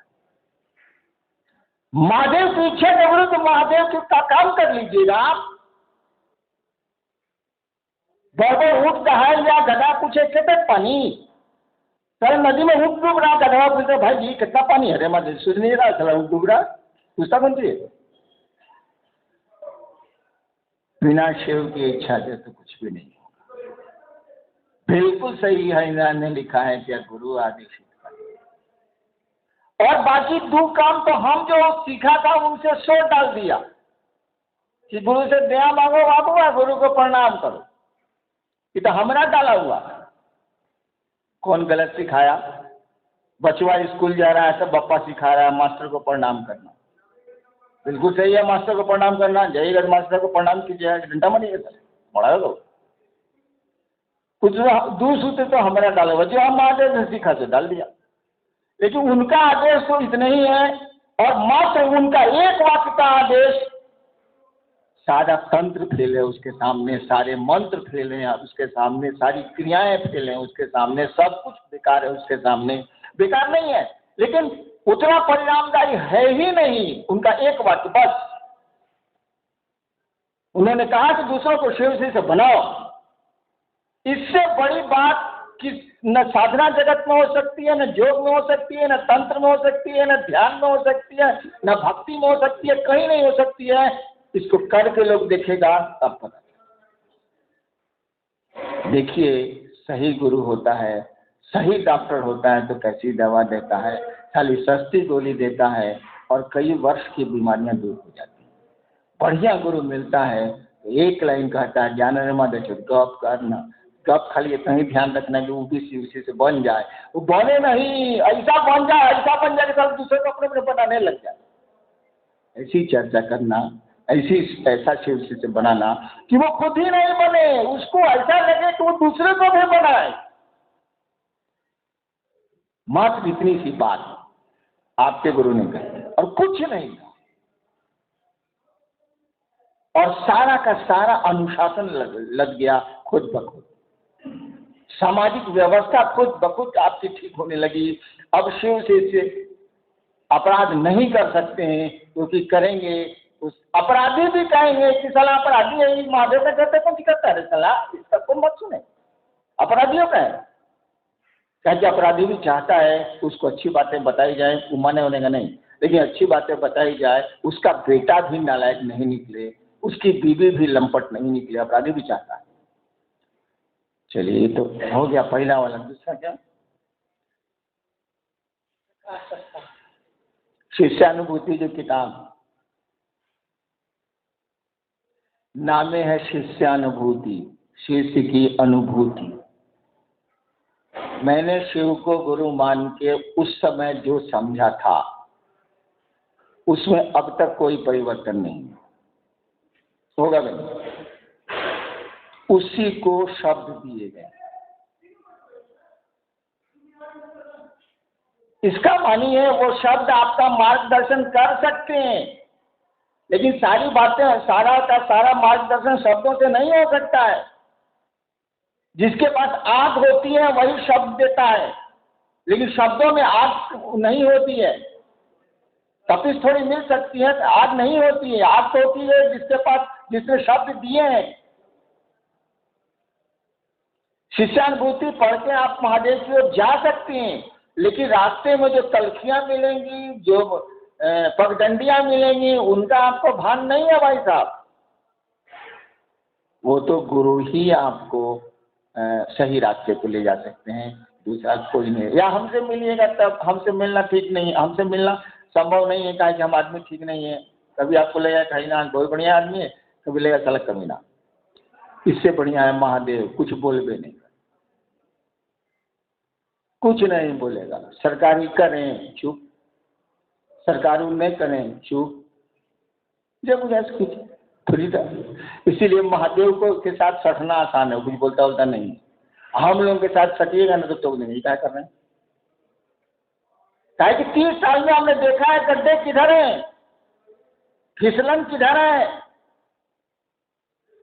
महादेव पीछे डबरू तो महादेव का काम कर लीजिएगा आप। गड़बड़ ऊँट का है या गधा कुछ है कितने पानी, कल नदी में ऊँट डूब रहा, गधा पूछते भाई जी कितना पानी है रे, मैं सूझ नहीं रहा चला ऊँट डूब रहा, पूछता कौन चाहिए। बिना शिव की इच्छा से तो कुछ भी नहीं होगा। बिल्कुल सही है, इन्होंने ने लिखा है कि गुरु आदेश। और बाकी दो काम तो हम जो सीखा था उनसे शोर डाल दिया कि गुरु से दया मांगो बाबू, गुरु को प्रणाम करो, ये तो हमारा डाला हुआ है। कौन गलत सिखाया? बचवा स्कूल जा रहा है तो बप्पा सिखा रहा है मास्टर को प्रणाम करना। बिल्कुल सही है, मास्टर को प्रणाम करना, जाइएगा मास्टर को प्रणाम कीजिएगा, घंटा मानिएगा सर बड़ा तो कुछ दूर सूत्र तो हमारा डाला हुआ, जो हम महादेव ने सीखा से डाल दिया। लेकिन उनका आदेश तो इतना ही है, और मात्र उनका एक वाक्य का आदेश, सारा तंत्र फैले उसके सामने, सारे मंत्र फैले उसके सामने, सारी क्रियाएं फैले उसके सामने, सब कुछ बेकार है उसके सामने। बेकार नहीं है लेकिन उतना परिणामदायी है ही नहीं उनका एक वाक्य बस। उन्होंने कहा कि दूसरों को शिव से बनाओ, इससे बड़ी बात कि न साधना जगत में हो सकती है, न योग में हो सकती है, न तंत्र में हो सकती है, न ध्यान में हो सकती है, न भक्ति में हो सकती है, कहीं नहीं हो सकती है। इसको करके लोग देखेगा तब पता। देखिए सही गुरु होता है, सही डॉक्टर होता है तो कैसी दवा देता है, खाली सस्ती गोली देता है और कई वर्ष की बीमारियां दूर हो जाती हैं। बढ़िया गुरु मिलता है तो एक लाइन कहता है ज्ञान रमा देखो गप करना, गप खाली इतना ही ध्यान रखना कि उसी से बन जाए, वो बने नहीं, ऐसा बन जाए कि सब दूसरे को अपने अपने बनाने लग जाए। ऐसी चर्चा करना, ऐसी ऐसा शिव से बनाना कि वो खुद ही नहीं बने, उसको ऐसा लगे कि वो दूसरे को भी बनाए। मात्र इतनी सी बात आपके गुरु ने कही और कुछ नहीं था। और सारा का सारा अनुशासन लग गया खुद ब खुद, सामाजिक व्यवस्था खुद ब खुद आपकी ठीक होने लगी। अब शिव से अपराध नहीं कर सकते हैं क्योंकि करेंगे उस अपराधी भी कहेंगे कि साला अपराधी है, महादेव का करते कौन करता है साला, इसका कौन मत सुने, अपराधियों का है। क्या अपराधी भी चाहता है उसको अच्छी बातें बताई जाए, वो माने होने का नहीं, लेकिन अच्छी बातें बताई जाए, उसका बेटा भी नालायक नहीं निकले, उसकी बीवी भी लंपट नहीं निकले, अपराधी भी चाहता है। चलिए ये तो हो गया पहला वाला। दूसरा क्या? शिष्यानुभूति जो किताब नामे है शिष्यानुभूति, शिष्य की अनुभूति। मैंने शिव को गुरु मान के उस समय जो समझा था उसमें अब तक कोई परिवर्तन नहीं होगा नहीं, उसी को शब्द दिए गए। इसका मानिए वो शब्द आपका मार्गदर्शन कर सकते हैं, लेकिन सारी बातें सारा का सारा मार्गदर्शन शब्दों से नहीं हो सकता है। जिसके पास आग होती है वही शब्द देता है, लेकिन शब्दों में आग नहीं होती है। तपिश थोड़ी मिल सकती है, आग नहीं होती है। आग तो होती है जिसके पास, जिसने शब्द दिए हैं। शिष्यानुभूति पढ़ के आप महादेव की ओर जा सकते हैं, लेकिन रास्ते में जो तलखियां मिलेंगी, जो पगडंडियां मिलेंगी, उनका आपको भान नहीं है भाई साहब। वो तो गुरु ही आपको सही रास्ते को ले जा सकते हैं, दूसरा कोई नहीं। या हमसे मिलिएगा तब, हमसे मिलना ठीक नहीं, हमसे मिलना संभव नहीं है, कहा कि हम आदमी ठीक नहीं है। कभी आपको लगेगा कहीं ना बहुत बढ़िया आदमी है, कभी लगेगा सलग कमीना। इससे बढ़िया है महादेव कुछ बोलबे नहीं, कुछ नहीं बोलेगा। सरकारी करें चुप, सरकारी नहीं करें चुप, जब मुझे कुछ फ्रीडम। इसीलिए महादेव को के साथ सटना आसान है, कुछ बोलता होता नहीं। हम लोगों के साथ सटिएगा ना तो नहीं, क्या कर रहे हैं। कि 30 साल में हमने देखा है गड्ढे किधर है, फिसलन किधर है।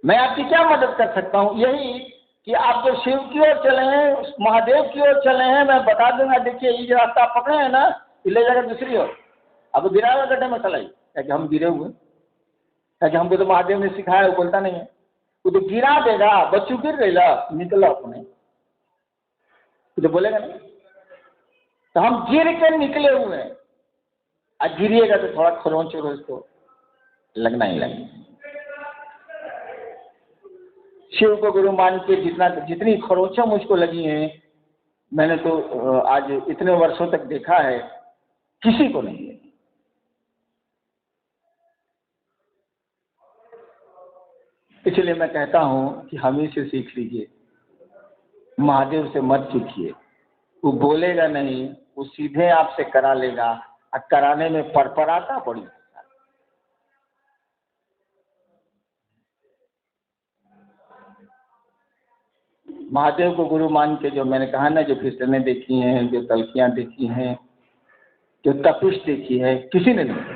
मैं आपकी क्या मदद कर सकता हूँ? यही कि आप जो शिव की ओर चले हैं, महादेव की ओर चले हैं, मैं बता दूंगा देखिए ये रास्ता आप पकड़े हैं ना, ये ले जाकर दूसरी ओर। अब गिरा हुआ गड्ढे में चलाई क्या कि हम गिरे हुए, क्या कि हमको तो महादेव ने सिखाया, वो बोलता नहीं है। वो तो गिरा देगा, बच्चों गिर गई ला निकला अपने, तो बोलेगा नहीं। तो हम गिर के निकले हुए हैं, आज गिरिएगा तो थोड़ा खरोंच रोज तो लगना ही लगेगा। शिव को गुरु मान के जितनी खरोंचें मुझको लगी हैं, मैंने तो आज इतने वर्षों तक देखा है, किसी को नहीं है। इसलिए मैं कहता हूं कि हम ही से सीख लीजिए, महादेव से मत सीखिए। वो बोलेगा नहीं, वो सीधे आपसे करा लेगा, और कराने में परपराता बड़ी। महादेव को गुरु मान के, जो मैंने कहा ना, जो फिसलने देखी हैं, जो तलखियां देखी हैं, जो तपिश देखी है, किसी ने नहीं।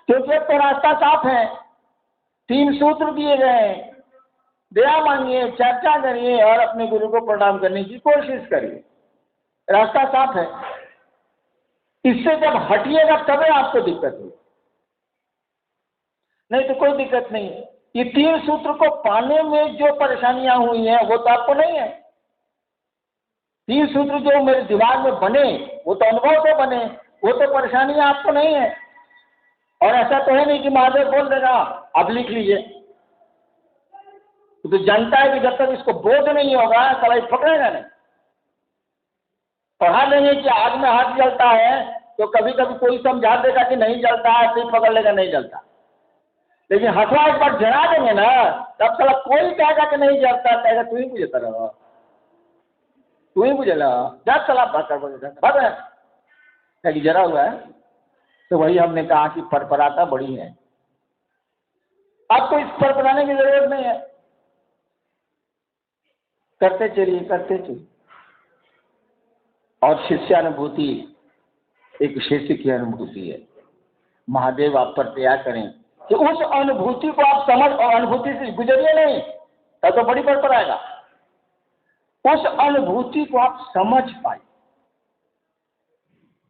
क्योंकि अब तो रास्ता साफ है, 3 सूत्र दिए गए हैं, दया मांगिए, चर्चा करिए और अपने गुरु को प्रणाम करने की कोशिश करिए। रास्ता साफ है। इससे जब हटिएगा तभी आपको दिक्कत होगी, नहीं तो कोई दिक्कत नहीं है। ये 3 सूत्र को पाने में जो परेशानियां हुई हैं वो तो आपको नहीं है। 3 सूत्र जो मेरे दिमाग में बने वो तो अनुभव से बने, वो तो परेशानियां आपको नहीं है। और ऐसा तो है नहीं कि महादेव बोल देगा अब लिख लीजिए। तो जानता है कि जब तक इसको बोध नहीं होगा कभी पकड़ेगा नहीं। पढ़ा लेंगे कि आग में हाथ जलता है तो कभी कभी कोई समझा देगा कि नहीं जलता है, फिर पकड़ लेगा नहीं जलता। लेकिन हथवा एक बार जला देंगे ना, तब साला कोई कहेगा कि नहीं जलता, कहेगा तू ही बुझता रहा, तू ही बुझेला, जा साला भाग जरा हुआ है। तो वही हमने कहा कि परपराता बड़ी है। आपको इस परपराने की जरूरत नहीं है, करते चलिए करते चलिए। और शिष्यानुभूति एक शिष्य की अनुभूति है। महादेव आप पर दया करें कि उस अनुभूति को आप समझ, और अनुभूति से गुजरिए नहीं, तब तो बड़ी परपर आएगा। उस अनुभूति को आप समझ पाए,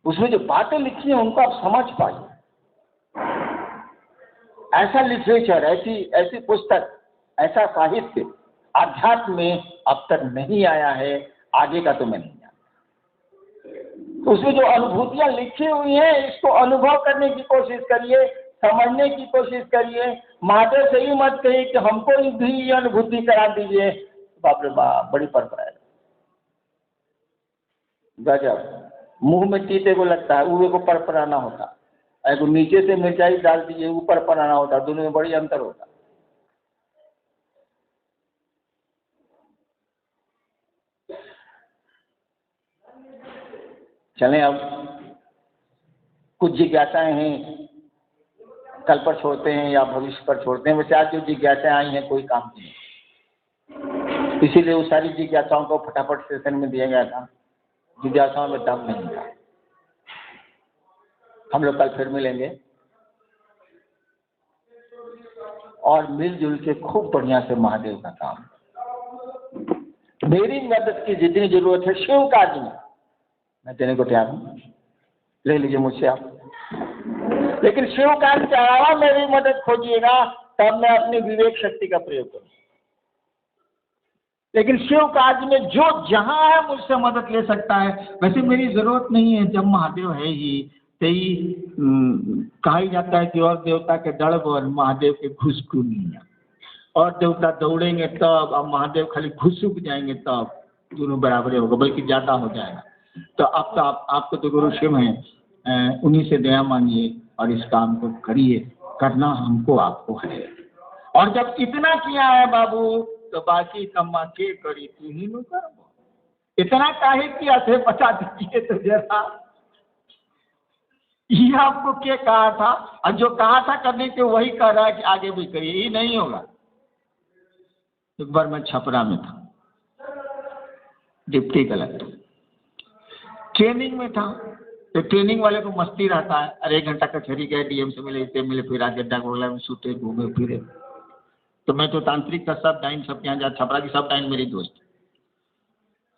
उसमें जो बातें लिखी हैं उनको आप समझ पाए। ऐसा लिटरेचर, ऐसी पुस्तक, ऐसा साहित्य आध्यात्म में अब तक नहीं आया है, आगे का तो मैं नहीं जानता। तो उसमें जो अनुभूतियां लिखी हुई हैं, इसको अनुभव करने की कोशिश करिए, समझने की कोशिश करिए। महादेव से ही मत कहिए कि हमको भी ये अनुभूति करा दीजिए, बाप रे बाप बड़ी परपरा है। गजब, मुंह में तीते को लगता है, ऊपर को परपराना होता है, को नीचे से मिर्चाई डाल दीजिए, ऊपर पराना होता, दोनों में बड़ी अंतर होता। चलें, अब कुछ जिज्ञासाएं हैं, कल पर छोड़ते हैं या भविष्य पर छोड़ते हैं। वैसे आज जो जिज्ञासाएं आई हैं कोई काम की नहीं, इसीलिए उस सारी जिज्ञासाओं को फटाफट सेशन में दिया गया था। जिज्ञासाओं में दम नहीं था। हम लोग कल फिर मिलेंगे और मिलजुल के खूब बढ़िया से महादेव का काम। मेरी मदद की जितनी जरूरत है शिव कार्य में मैं देने को तैयार हूं, ले लीजिए मुझसे आप। लेकिन शिव कार्य के अलावा मेरी मदद खोजिएगा, तब मैं अपनी विवेक शक्ति का प्रयोग करूं। लेकिन शिव कार्य में जो जहां है मुझसे मदद ले सकता है। वैसे मेरी जरूरत नहीं है, जब महादेव है ही तई कहा ही जाता है कि और देवता के दड़ और महादेव के घुसकू नहीं है। और देवता दौड़ेंगे तब, अब महादेव खाली घुसुक जाएंगे तब दोनों बराबर होगा, बल्कि ज्यादा हो जाएगा। तो अब तो आपको तो गुरु शिव हैं, उन्हीं से दया मांगिए और इस काम को करिए। करना हमको आपको है। और जब इतना किया है बाबू, तो बाकी कम्मा के करी तू ही नु कर। इतना काहे किया थे बता दीजिए तो जरा। ये आपको क्या कहा था, और जो कहा था करने के वही कह रहा है कि आगे भी करिए। ये नहीं होगा। एक बार मैं छपरा में था, डिप्टी कलेक्टर, ट्रेनिंग में था। तो ट्रेनिंग वाले को मस्ती रहता है, अरे 1 घंटा कचहरी गए, डीएम से मिले, इससे मिले, फिर आगे डाकोला में सूते घूमे फिरे। तो मैं तो तांत्रिक का सब डाइन, सबके यहाँ जा, छपरा की सब डाइन मेरी दोस्त,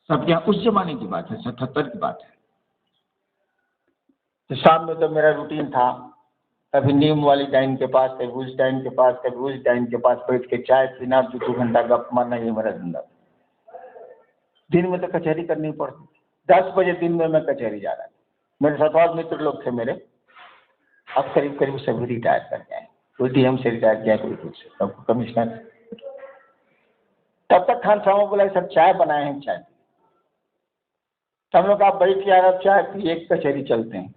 सबके यहाँ। उस जमाने की बात है, 77 की बात है। शाम में तो मेरा रूटीन था, कभी नीम वाली डाइन के पास, कभी उस डाइन के पास, कभी उस डाइन के पास बैठ के चाय पीना, 2 घंटा गप मारना, ये मेरा जिंदा। दिन में तो कचहरी करनी पड़ती। 10 बजे दिन में मैं कचहरी जा रहा था। मेरे साथ और मित्र लोग थे मेरे, अब करीब करीब सभी रिटायर कर गए। कोई डीएम से रिटायर किया, कोई कुछ, सबको कमिश्नर। तब तक खान साहब बोला सब चाय बनाए हैं, चाय। हम लोग आप बैठ के यार अब चाय पी, एक कचहरी चलते हैं।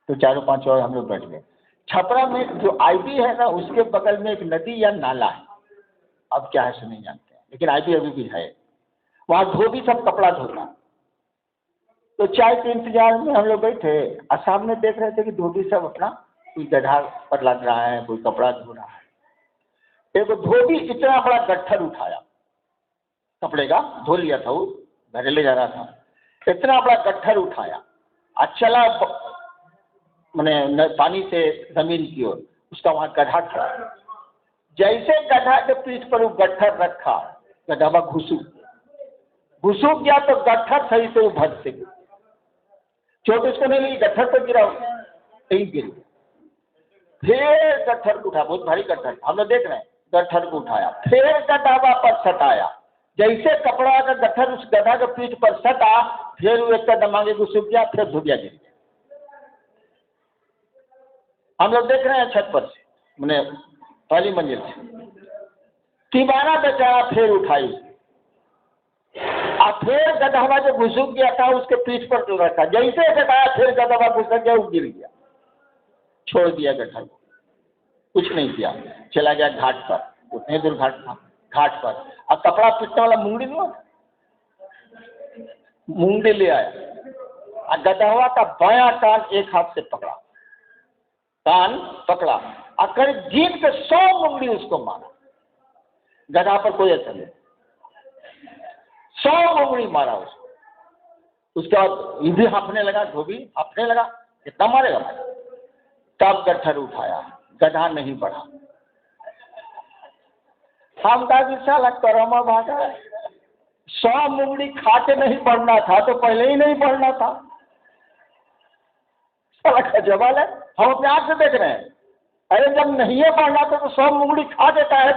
तो 4-5 और हम लोग बैठ गए। छपरा में जो आईबी है ना, उसके बगल में एक नदी या नाला है, अब क्या है सो नहीं जानते हैं, लेकिन आईबी अभी भी है। वहाँ धोबी सब कपड़ा धोता। तो चाय के इंतजार में हम लोग बैठे और सामने देख रहे थे कि धोबी सब अपना कोई गड्ढा पर लग रहा है, कोई कपड़ा धो रहा है। एक धोबी इतना बड़ा गट्ठर उठाया, कपड़े का धो लिया था, वो घर ले जा रहा था। इतना बड़ा गट्ठर उठाया और चला मैंने पानी से जमीन की ओर, उसका वहां गड्ढा था। जैसे गड्ढा के पीठ पर वो गट्ठर रखा, गड्ढा घुसूक गया तो गट्ठर सही से वो भर से गिरा। चोट उसको नहीं लगी, गट्ठर पर गिरा, कहीं गिर गया। फिर गट्ठर को उठा, बहुत भारी गट्ठर, हम लोग देख रहे हैं। गट्ठर को उठाया, फिर गड्ढा वापस सटाया। जैसे कपड़ा का गट्ठर उस गड्ढा के पीठ पर सटा, फिर वो एक दमागे घुसूक गया, फिर धुबिया गिर गया। हम लोग देख रहे हैं छत पर से, मैंने पहली मंजिल से। तिबारा बेचारा फिर उठाई और फिर गदहवा जो घुसूक गया था उसके पीठ पर जो रखा, जैसे सटाया फिर गदहवा घुसक गया, वो गिर गया। छोड़ दिया गड्ढा को, कुछ नहीं किया, चला गया घाट पर। उतने दूर घाट था, घाट पर और कपड़ा पीटने वाला मुंगड़ी नहीं होता, मुंगड़ी ले आया और गदहवा का बायां कान एक हाथ से पकड़ा, कान पकड़ा और करीब जीत के 100 मुंगड़ी उसको मारा। गधा पर कोई असर नहीं, 100 मुंगड़ी मारा उसको। उसके बाद ये भी हाँफने लगा, धोबी हाँफने लगा, कितना मारेगा भाई। तब गट्ठर उठाया, गधा नहीं बढ़ा। हम का साला करमा भागा, 100 मुंगड़ी खा के नहीं बढ़ना था तो पहले ही नहीं बढ़ना था। साला का जवाल है, हम अपने आँख से देख रहे हैं। अरे जब नहीं है बढ़ना तो 100 मुंगड़ी खा देता है,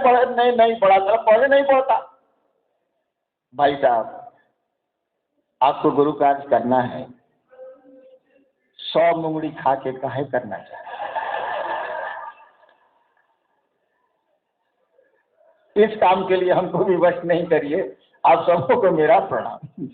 नहीं बढ़ा, पहले नहीं बढ़ता। भाई साहब, आपको गुरु कार्य करना है, 100 मुंगड़ी खा के काहे करना चाहिए। इस काम के लिए हमको विवश नहीं करिए। आप सबको को मेरा प्रणाम।